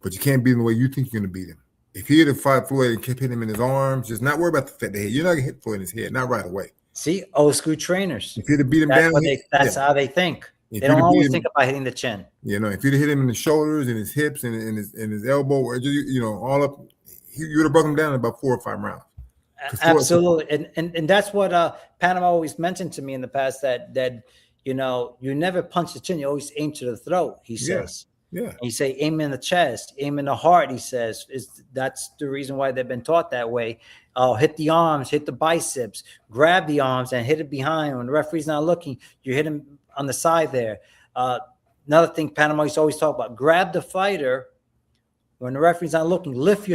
but you can't beat him the way you think you're going to beat him. If he had to fight Floyd and kept hitting him in his arms, just not worry about the head. You're not going to hit Floyd in his head, not right away. See, old school trainers. If he'd have beat him down, that's how they think. They don't always think about hitting the chin. If you'd have hit him in the shoulders and his hips and his elbow, or all up, you would have brought him down in about 4 or 5 rounds. Absolutely, and that's what Panama always mentioned to me in the past, that you never punch the chin, you always aim to the throat. He says, and he say aim in the chest, aim in the heart. He says that's the reason why they've been taught that way. Hit the arms, hit the biceps, grab the arms, and hit it behind when the referee's not looking. You hit him on the side there. Another thing Panama used to always talk about: grab the fighter when the referee's not looking. Lift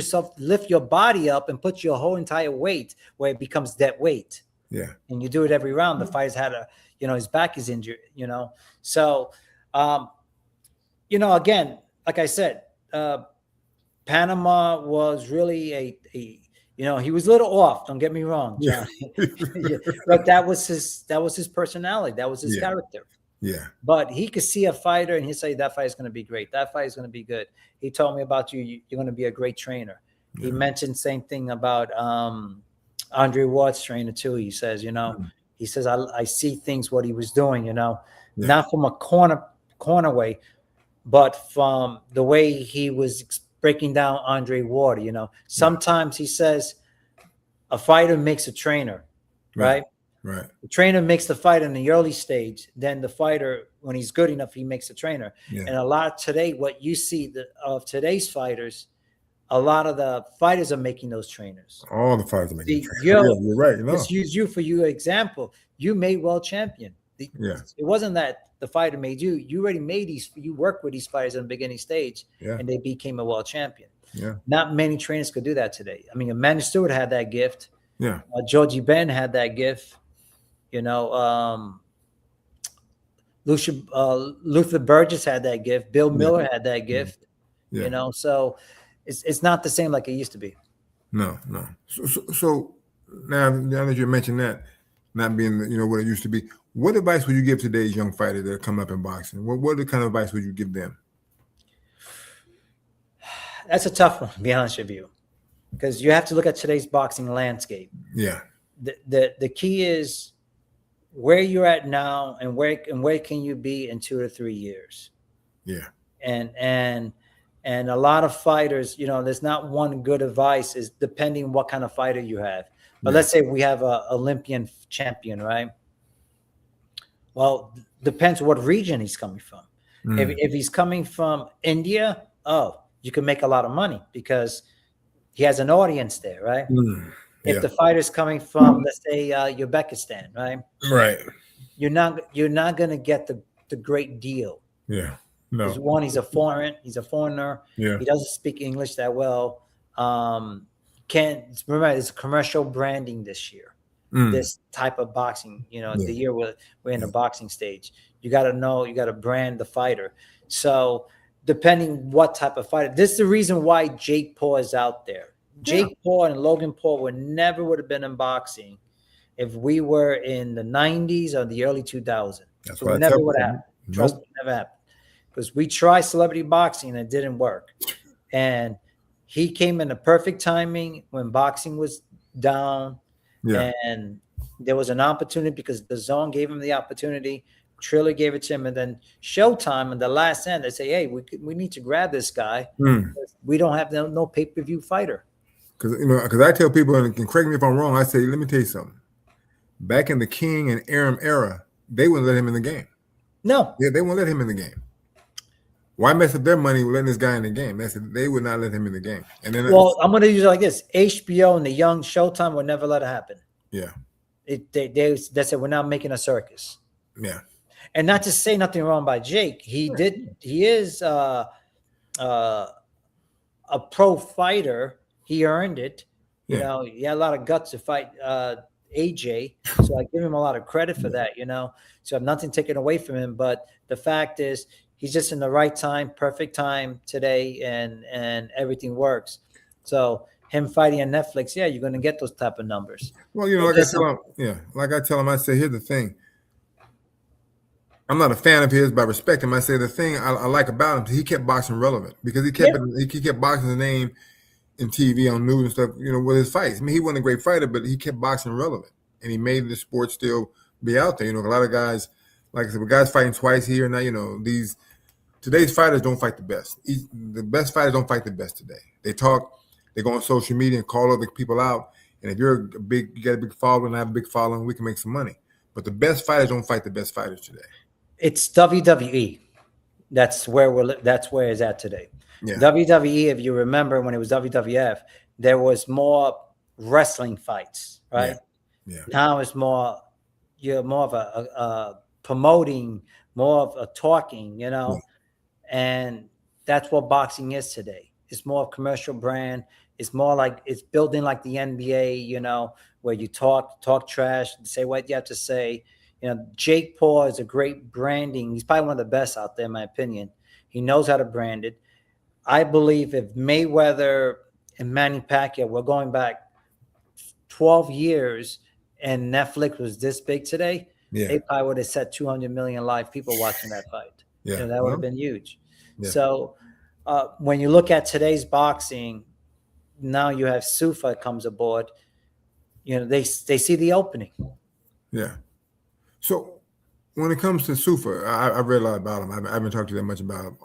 your body up, and put your whole entire weight where it becomes dead weight. Yeah, and you do it every round. The fighter's had his back is injured. So again, like I said, Panama was really he was a little off. Don't get me wrong, John. But that was his personality. That was his character. Yeah. But he could see a fighter and he'd say, that fight is going to be great. That fight is going to be good. He told me about you. You're going to be a great trainer. Yeah. He mentioned same thing about Andre Ward's trainer too. He says, he says, I see things, what he was doing, not from a corner way, but from the way he was breaking down Andre Ward. Sometimes he says a fighter makes a trainer, right? Right. The trainer makes the fighter in the early stage. Then the fighter, when he's good enough, he makes a trainer. Yeah. And a lot today, what you see of today's fighters, a lot of the fighters are making those trainers. All the fighters are making trainers. You're right. Let's use you for your example. You made world champion. It wasn't that the fighter made you. You already made these. You worked with these fighters in the beginning stage, and they became a world champion. Yeah. Not many trainers could do that today. I mean, Amanda Stewart had that gift. Yeah. Georgie Ben had that gift. You know, Luther Burgess had that gift. Bill Miller had that gift. You know, so it's not the same like it used to be. No. So now that you mentioned that, not being what it used to be, what advice would you give today's young fighters that come up in boxing? What kind of advice would you give them? That's a tough one, to be honest with you, because you have to look at today's boxing landscape. Yeah. The key is where you're at now and where can you be in 2 to 3 years. Yeah. And a lot of fighters, there's not one good advice, is depending what kind of fighter you have. But let's say we have a Olympian champion, right? Well, depends what region he's coming from. If he's coming from India, you can make a lot of money because he has an audience there, right? If the fighter's coming from, let's say, Uzbekistan, right? Right. You're not going to get the great deal. Yeah. No. Because one, he's a foreigner. Yeah. He doesn't speak English that well. Remember, it's commercial branding this year. This type of boxing, the year we're in the boxing stage. You got to brand the fighter. So depending what type of fighter, this is the reason why Jake Paul is out there. Jake Paul and Logan Paul would have been in boxing if we were in the 90s or the early 2000s. That's so it never would have happened. Trust me, never happened. Because we tried celebrity boxing and it didn't work. And he came in the perfect timing when boxing was down. Yeah. And there was an opportunity because the Zone gave him the opportunity. Triller gave it to him. And then Showtime in the last end, they say, hey, we need to grab this guy. We don't have no pay-per-view fighter. Because I tell people, and correct me if I'm wrong, I say, let me tell you something. Back in the King and Arum era, they wouldn't let him in the game. No. Yeah, they won't let him in the game. Why mess up their money letting this guy in the game? They would not let him in the game. And then I'm going to use it like this: HBO and the young Showtime would never let it happen. Yeah. They said we're not making a circus. Yeah. And not to say nothing wrong by Jake, he is a pro fighter. He earned it. He had a lot of guts to fight AJ. So I give him a lot of credit for that, So I have nothing taken away from him. But the fact is, he's just in the right time, perfect time today, and everything works. So him fighting on Netflix, you're going to get those type of numbers. Well, like I tell him, I say, here's the thing. I'm not a fan of his, but I respect him. I say the thing I like about him, he kept boxing relevant because he kept boxing the name in TV, on news and stuff, with his fights. I mean, he wasn't a great fighter, but he kept boxing relevant, and he made the sport still be out there. A lot of guys, like I said, guys fighting twice here now. Today's fighters don't fight the best. The best fighters don't fight the best today. They talk, they go on social media and call other people out. And if you got a big following, and I have a big following, we can make some money. But the best fighters don't fight the best fighters today. It's WWE. That's where it's at today. Yeah. WWE, if you remember when it was WWF, there was more wrestling fights, right? Yeah. Now it's you're more of a promoting, more of a talking, and that's what boxing is today. It's more commercial brand. It's more like it's building like the NBA, where you talk trash, say what you have to say. Jake Paul is a great branding. He's probably one of the best out there, in my opinion. He knows how to brand it. I believe if Mayweather and Manny Pacquiao were going back 12 years and Netflix was this big today, they probably would have set 200 million live people watching that fight. Yeah. That would have been huge. Yeah. So when you look at today's boxing, now you have Sufa comes aboard. They see the opening. Yeah. So when it comes to Sufa, I read a lot about him. I haven't talked to them much about him,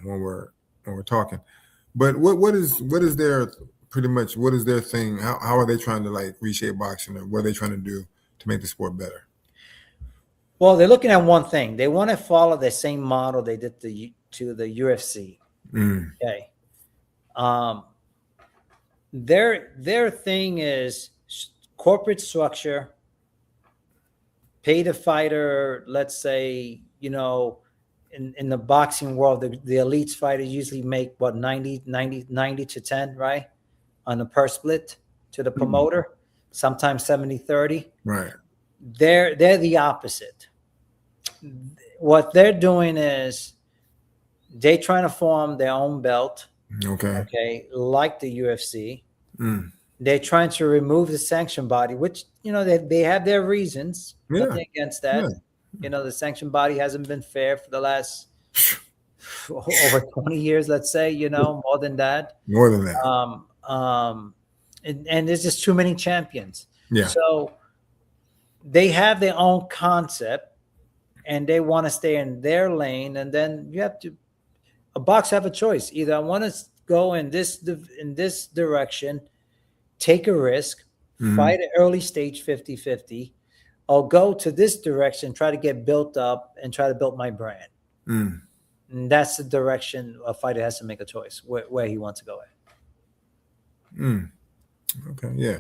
when we're talking. But what is their thing? How are they trying to reshape boxing, or what are they trying to do to make the sport better? Well, they're looking at one thing. They want to follow the same model they did to the UFC. Okay. Their thing is corporate structure, pay the fighter, let's say, in the boxing world, the elites fighters usually make what, 90 to 10, right? On the per split to the promoter, sometimes 70-30. Right. They're the opposite. What they're doing is they trying to form their own belt. Okay. Like the UFC. They're trying to remove the sanction body, which, they have their reasons. Nothing against that. The sanction body hasn't been fair for the last over 20 years, let's say, more than that. More than that. And there's just too many champions. Yeah. So they have their own concept and they want to stay in their lane. And then a boxer have a choice. Either I want to go in this direction, take a risk, fight at early stage 50-50, or go to this direction, try to get built up and try to build my brand. And that's the direction a fighter has to make a choice where he wants to go at. Okay, yeah.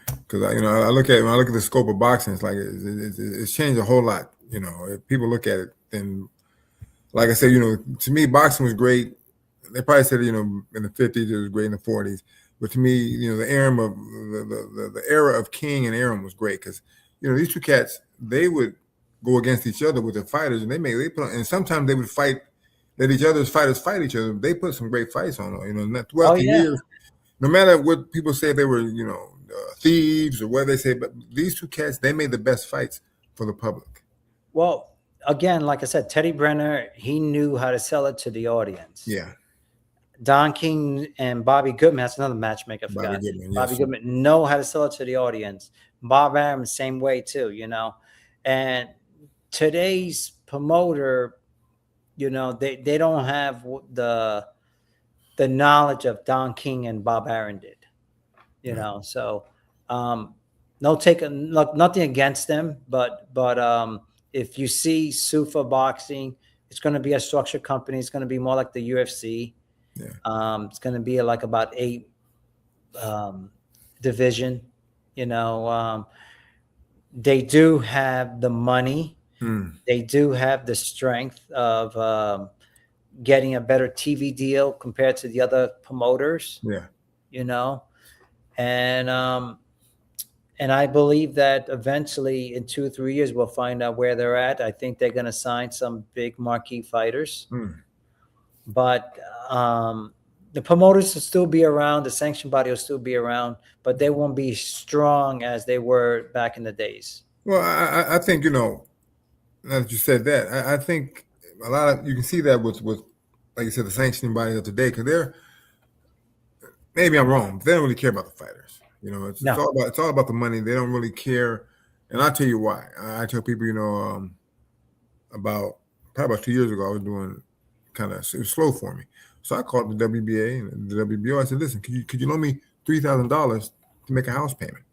Because when I look at the scope of boxing, it's like it's changed a whole lot. If people look at it, then like I said, to me, boxing was great. They probably said, in the 50s it was great, in the 40s. But to me, the era of King and Aaron was great because these two cats, they would go against each other with the fighters, and and sometimes they would let each other's fighters fight each other. They put some great fights on, throughout the years. No matter what people say, they were thieves or whatever they say, but these two cats, they made the best fights for the public. Well, again, like I said, Teddy Brenner, he knew how to sell it to the audience. Yeah. Don King and Bobby Goodman, that's another matchmaker. Bobby Goodman know how to sell it to the audience. Bob Arum, same way too, And today's promoter, they don't have the knowledge of Don King and Bob Arum did. So nothing against them, but if you see Sufa Boxing, it's going to be a structured company. It's going to be more like the UFC. Yeah. It's going to be like about 8 division. They do have the money. They do have the strength of getting a better TV deal compared to the other promoters. Yeah. And I believe that eventually in 2 or 3 years, we'll find out where they're at. I think they're going to sign some big marquee fighters. But the promoters will still be around. The sanction body will still be around, but they won't be strong as they were back in the days. Well, I think, now that you said that, I think a lot of, you can see that with like you said, the sanctioning bodies of today, because maybe I'm wrong, but they don't really care about the fighters. It's all about the money. They don't really care. And I'll tell you why. I tell people, probably about 2 years ago, I was doing it was slow for me. So I called the WBA and the WBO. I said, listen, could you loan me $3,000 to make a house payment?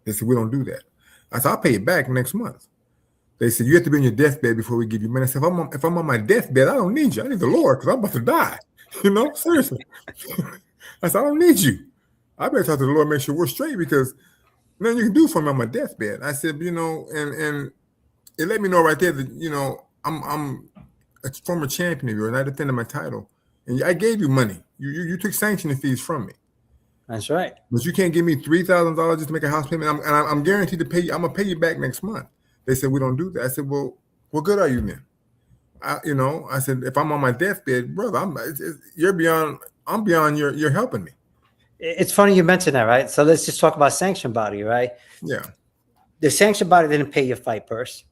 They said, we don't do that. I said, I'll pay it back next month. They said, you have to be on your deathbed before we give you money. I said, if I'm on my deathbed, I don't need you. I need the Lord because I'm about to die. Seriously. I said, I don't need you. I better talk to the Lord, make sure we're straight, because nothing you can do for me on my deathbed. I said, and it let me know right there that, I'm a former champion of yours, and I defended my title. And I gave you money. You took sanctioning fees from me. That's right. But you can't give me $3,000 just to make a house payment. I'm guaranteed to pay you. I'm going to pay you back next month. They said, we don't do that. I said, well, what good are you then? I said, if I'm on my deathbed, brother, I'm beyond your helping me. It's funny you mentioned that, right? So let's just talk about sanction body, right? Yeah. The sanction body didn't pay your fight purse.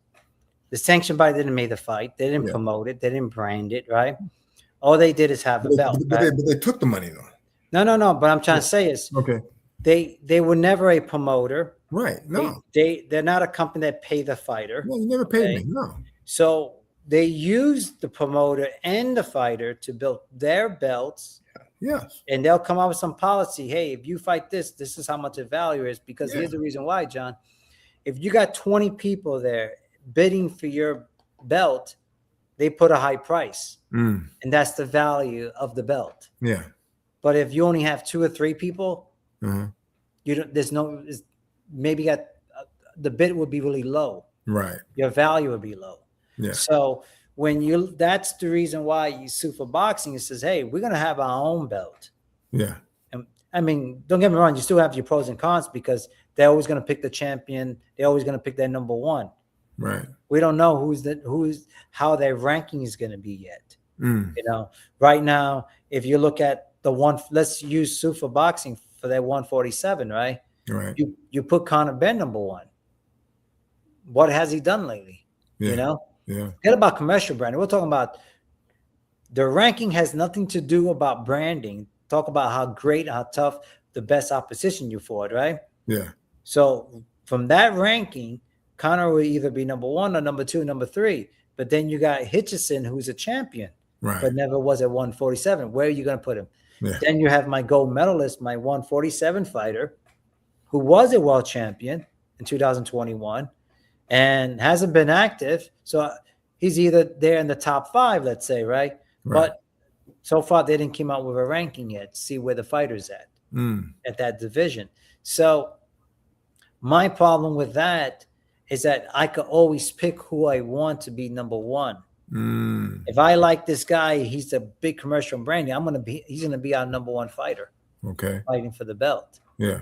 The sanction body didn't make the fight. They didn't promote it. They didn't brand it, right? All they did is have a belt. But they took the money, though. No. But I'm trying to say is, okay, they were never a promoter. Right. No. They're not a company that pay the fighter. No, you never paid me. No. So they used the promoter and the fighter to build their belts. Yes. And they'll come out with some policy. Hey, if you fight this is how much the value is. Because here's the reason why, John. If you got 20 people there bidding for your belt, they put a high price. And that's the value of the belt. Yeah. But if you only have 2 or 3 people, you don't. There's no. Maybe the bid would be really low. Right. Your value would be low. Yeah. So that's the reason why you sue for boxing. It says, hey, we're going to have our own belt. Yeah. And I mean, don't get me wrong. You still have your pros and cons because they're always going to pick the champion. They're always going to pick their number one. Right. We don't know how their ranking is going to be yet. You know, right now, if you look at let's use sue for boxing for that 147, right? Right. You put Conor Benn number one. What has he done lately? Yeah. You know? Yeah. Forget about commercial branding. We're talking about the ranking has nothing to do about branding. Talk about how great, how tough the best opposition you fought, right? Yeah. So from that ranking, Conor will either be number one or number two, number three. But then you got Hitchison, who's a champion, but never was at 147. Where are you going to put him? Yeah. Then you have my gold medalist, my 147 fighter, who was a world champion in 2021 and hasn't been active. So he's either there in the top 5, let's say, right? But so far, they didn't come out with a ranking yet to see where the fighter's at that division. So my problem with that is that I could always pick who I want to be number one. If I like this guy, he's a big commercial branding. He's going to be our number one fighter. Okay. Fighting for the belt. Yeah.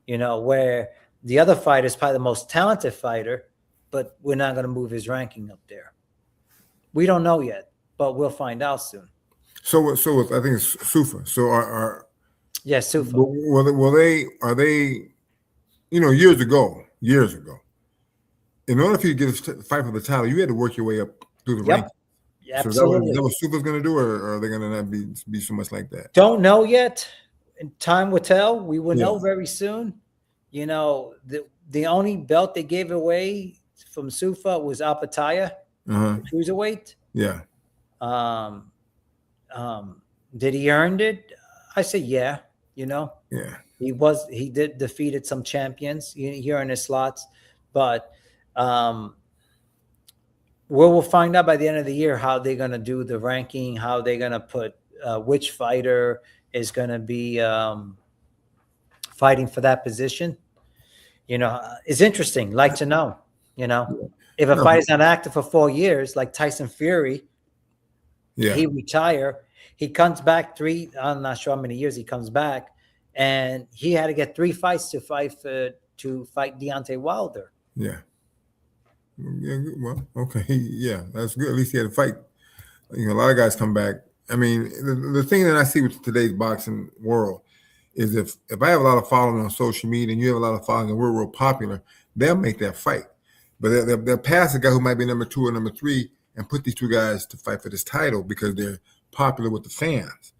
You know, where the other fighter is probably the most talented fighter, but we're not going to move his ranking up there. We don't know yet, but we'll find out soon. So I think it's Sufa. So Sufa. Are they, years ago, in order for you to get a fight for the title, you had to work your way up through the rankings. Yeah, absolutely. So is that what Sufa's going to do, or are they going to not be so much like that? Don't know yet. Time will tell. We will know very soon. You know, the only belt they gave away from Sufa was Apataya, cruiserweight. Yeah. Did he earn it? I say yeah. You know. Yeah. He did defeated some champions here in his slots, but we'll find out by the end of the year how they're going to do the ranking, how they're going to put which fighter is going to be fighting for that position. You know, it's interesting. Like to know, if a fighter's not active for 4 years, like Tyson Fury, he retire, he comes back I'm not sure how many years he comes back, and he had to get 3 fights to fight Deontay Wilder. Yeah. Yeah. Well, okay. Yeah, that's good. At least he had to fight. A lot of guys come back. I mean, the thing that I see with today's boxing world is if I have a lot of following on social media and you have a lot of following and we're real popular, they'll make that fight. But they'll pass a guy who might be number 2 or number 3 and put these 2 guys to fight for this title because they're popular with the fans.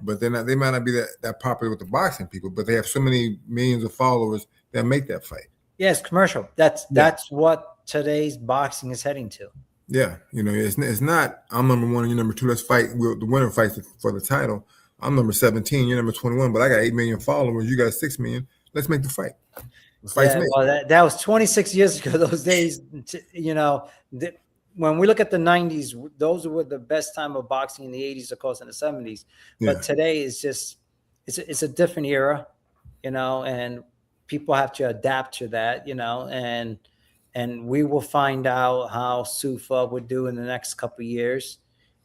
But they might not be that popular with the boxing people, but they have so many millions of followers that make that fight. Yes, commercial. That's what today's boxing is heading to. Yeah, it's not I'm number 1 and you're number 2. Let's fight. The winner fights for the title. I'm number 17, you're number 21, but I got 8 million followers. You got 6 million. Let's make the fight. Well, that was 26 years ago. Those days, when we look at the 90s, those were the best time of boxing in the 80s, of course, in the 70s. But today is just it's a different era, and people have to adapt to that, and we will find out how Sufa would do in the next couple of years.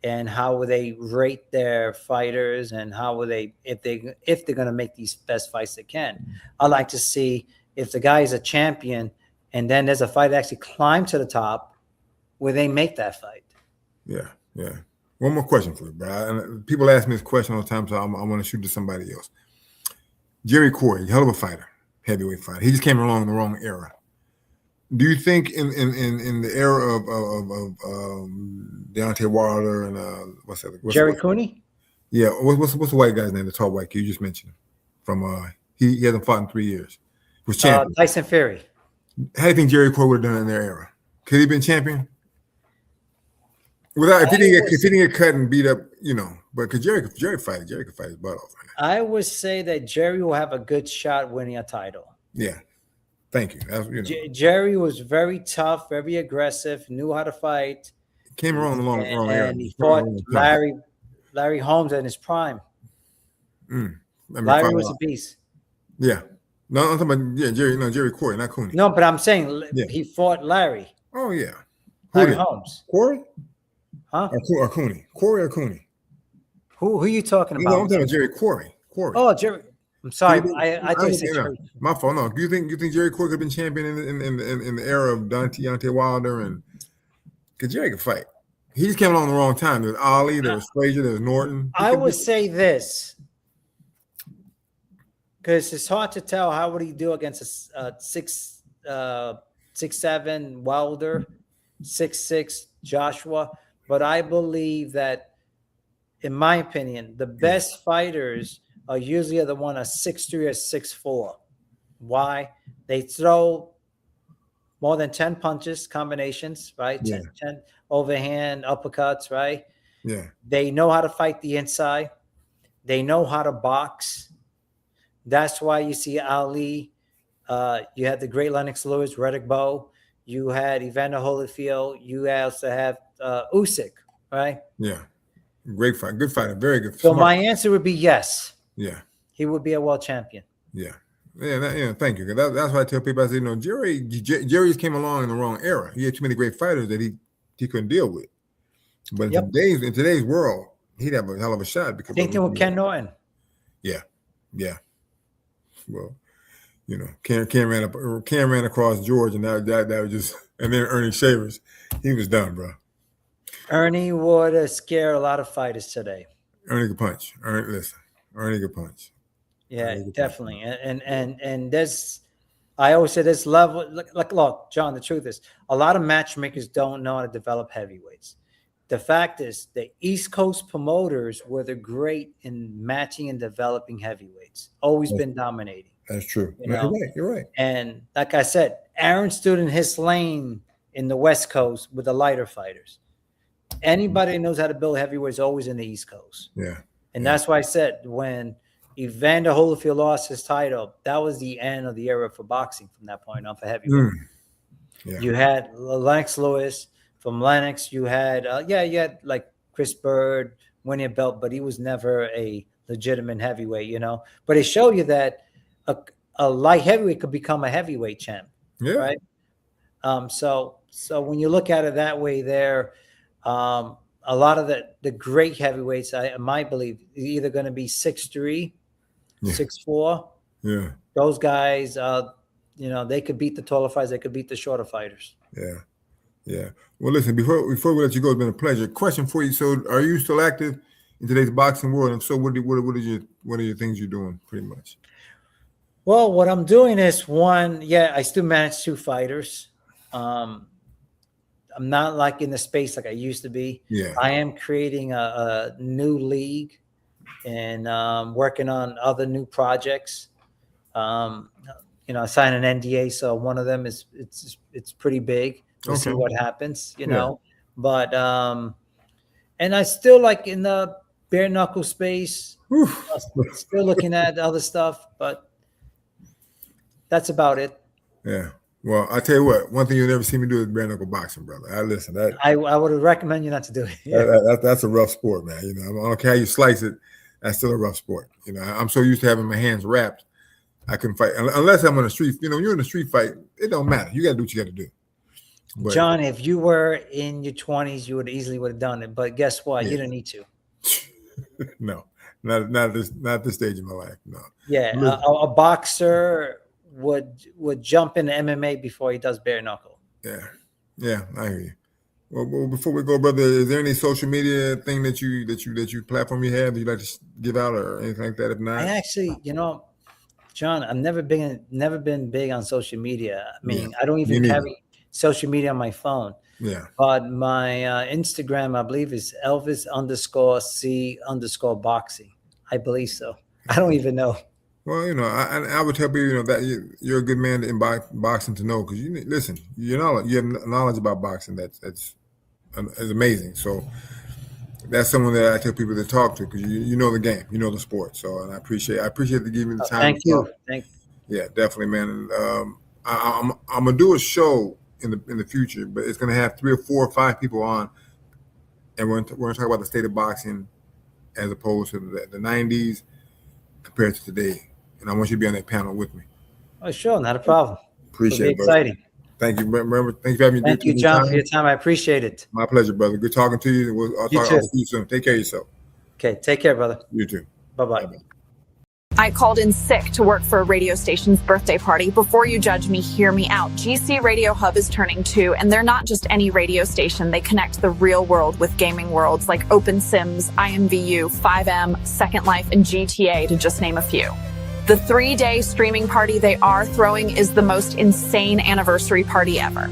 And how will they rate their fighters, and how will they, if they're going to make these best fights they can? I'd like to see if the guy is a champion, and then there's a fight that actually climb to the top, where they make that fight. Yeah, yeah. One more question for you, bro. People ask me this question all the time, so I want to shoot to somebody else. Jerry Corey, hell of a fighter, heavyweight fighter. He just came along in the wrong era. Do you think in the era of Deontay Wilder and what's that? Jerry Cooney? Yeah, what's the white guy's name? The tall white kid you just mentioned. From he hasn't fought in 3 years. He was champion. Tyson Fury. How do you think Jerry Corey would have done in their era? Could he have been champion? If he didn't get cut and beat up, but because Jerry could fight his butt off. Man. I would say that Jerry will have a good shot winning a title. Yeah. Thank you. Jerry was very tough, very aggressive, knew how to fight. Came around the wrong era. And he fought Larry Holmes in his prime. Larry was a beast. Yeah. No, I'm talking about Jerry. No, Jerry Corey, not Cooney. No, but I'm saying he fought Larry. Oh yeah, Larry Holmes. Corey, huh? Or Cooney? Corey or Cooney? Who are you talking about? No, I'm talking about Jerry Corey. Oh, Jerry. I'm sorry. I thought you said Jerry. My fault. No, do you think Jerry Corey could have been champion in the era of Deontay Wilder and because Jerry could fight? He just came along the wrong time. There was Ali, there was Frazier, there was Norton. I would say this because it's hard to tell how would he do against a 6'7" Wilder, 6'6" Joshua. But I believe that, in my opinion, the best fighters are usually the one at 6'3" or 6'4". Why? They throw more than 10 punches, combinations, right? Yeah. 10 overhand uppercuts, right? Yeah. They know how to fight the inside. They know how to box. That's why you see Ali. You had the great Lennox Lewis, Riddick Bowe. You had Evander Holyfield. You also have Usyk, right? Yeah. Great fight. Good fighter. Very good. So my answer would be yes. Yeah. He would be a world champion. Yeah. Yeah, thank you. That's why I tell people, I say, Jerry just came along in the wrong era. He had too many great fighters that he couldn't deal with. But in today's world, he'd have a hell of a shot. Because Same thing with Ken Norton. Yeah. Yeah. Well, Ken ran across George, and that was just, and then Ernie Shavers, he was done, bro. Ernie would scare a lot of fighters today. Ernie could punch. Ernie could punch. Yeah, definitely. And there's, I always say this level. Look, John. The truth is, a lot of matchmakers don't know how to develop heavyweights. The fact is, the East Coast promoters were the great in matching and developing heavyweights. Always been dominating. That's true. You're right. And like I said, Aaron stood in his lane in the West Coast with the lighter fighters. Anybody who knows how to build heavyweights is always in the East Coast. Yeah. And that's why I said when Evander Holyfield lost his title, that was the end of the era for boxing from that point on for heavyweight. Yeah. You had Lennox Lewis. From Lennox, you had you had like Chris Bird winning a belt, but he was never a legitimate heavyweight, But it showed you that a light heavyweight could become a heavyweight champ. Yeah. Right. So when you look at it that way, there, a lot of the great heavyweights, I might believe, either going to be 6'3", 6'4". Yeah. Those guys, they could beat the taller fighters. They could beat the shorter fighters. Yeah. Yeah. Well, listen, before we let you go, it's been a pleasure. Question for you. So are you still active in today's boxing world? And so what are your things you're doing pretty much? Well, what I'm doing is I still manage 2 fighters. I'm not like in the space like I used to be. Yeah. I am creating a new league and working on other new projects. I signed an NDA, so one of them is it's pretty big. We'll see what happens, know. But and I still like in the bare knuckle space. Still looking at other stuff, but that's about it. Yeah. Well, I tell you what, one thing you'll never see me do is bare knuckle boxing, brother. I would recommend you not to do it. That's a rough sport, man. I don't care how you slice it. That's still a rough sport. I'm so used to having my hands wrapped, I couldn't fight unless I'm on the street. You're in a street fight. It don't matter. You got to do what you got to do. But, John, if you were in your 20s, you would have done it. But guess what? You didn't need to. No, not at this stage of my life. No. Yeah, a boxer would jump into MMA before he does bare knuckle. Yeah, I hear you. Well, before we go, brother, is there any social media thing that you platform you have that you'd like to give out or anything like that? If not, I actually, John, I've never been big on social media. I mean, I don't even carry social media on my phone. Yeah. But my Instagram, I believe, is Elvis_C_boxing. I believe so. I don't even know. Well, I would tell people, that you're a good man in boxing to know because you have knowledge about boxing that's amazing. So that's someone that I tell people to talk to because you know the game, you know the sport. So, and I appreciate you giving me the time. Thank you. Yeah, definitely, man. And I'm gonna do a show in the future, but it's gonna have 3 or 4 or 5 people on, and we're gonna talk about the state of boxing as opposed to the 90s compared to today. And I want you to be on that panel with me. Oh, sure, not a problem. Appreciate it, brother. Exciting. Thank you. Remember, thank you for having me. Thank you, John, for your time. I appreciate it. My pleasure, brother. Good talking to you. I'll talk to you soon. Take care of yourself. Okay, take care, brother. You too. Bye-bye. Bye-bye. I called in sick to work for a radio station's birthday party. Before you judge me, hear me out. GC Radio Hub is turning 2, and they're not just any radio station. They connect the real world with gaming worlds like OpenSims, IMVU, 5M, Second Life, and GTA, to just name a few. The 3-day streaming party they are throwing is the most insane anniversary party ever.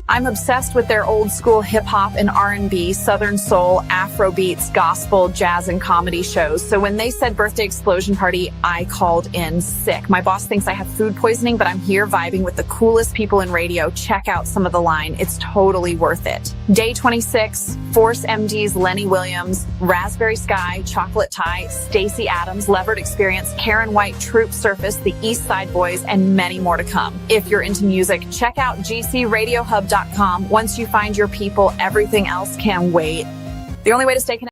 I'm obsessed with their old school hip hop and R&B, Southern soul, Afro beats, gospel, jazz, and comedy shows. So when they said birthday explosion party, I called in sick. My boss thinks I have food poisoning, but I'm here vibing with the coolest people in radio. Check out some of the line. It's totally worth it. Day 26, Force MD's Lenny Williams, Raspberry Sky, Chocolate Tie, Stacey Adams, Levered Experience, Karen White, Troop Surface, the East Side Boys, and many more to come. If you're into music, check out GCRadioHub.com. Once you find your people, everything else can wait. The only way to stay connected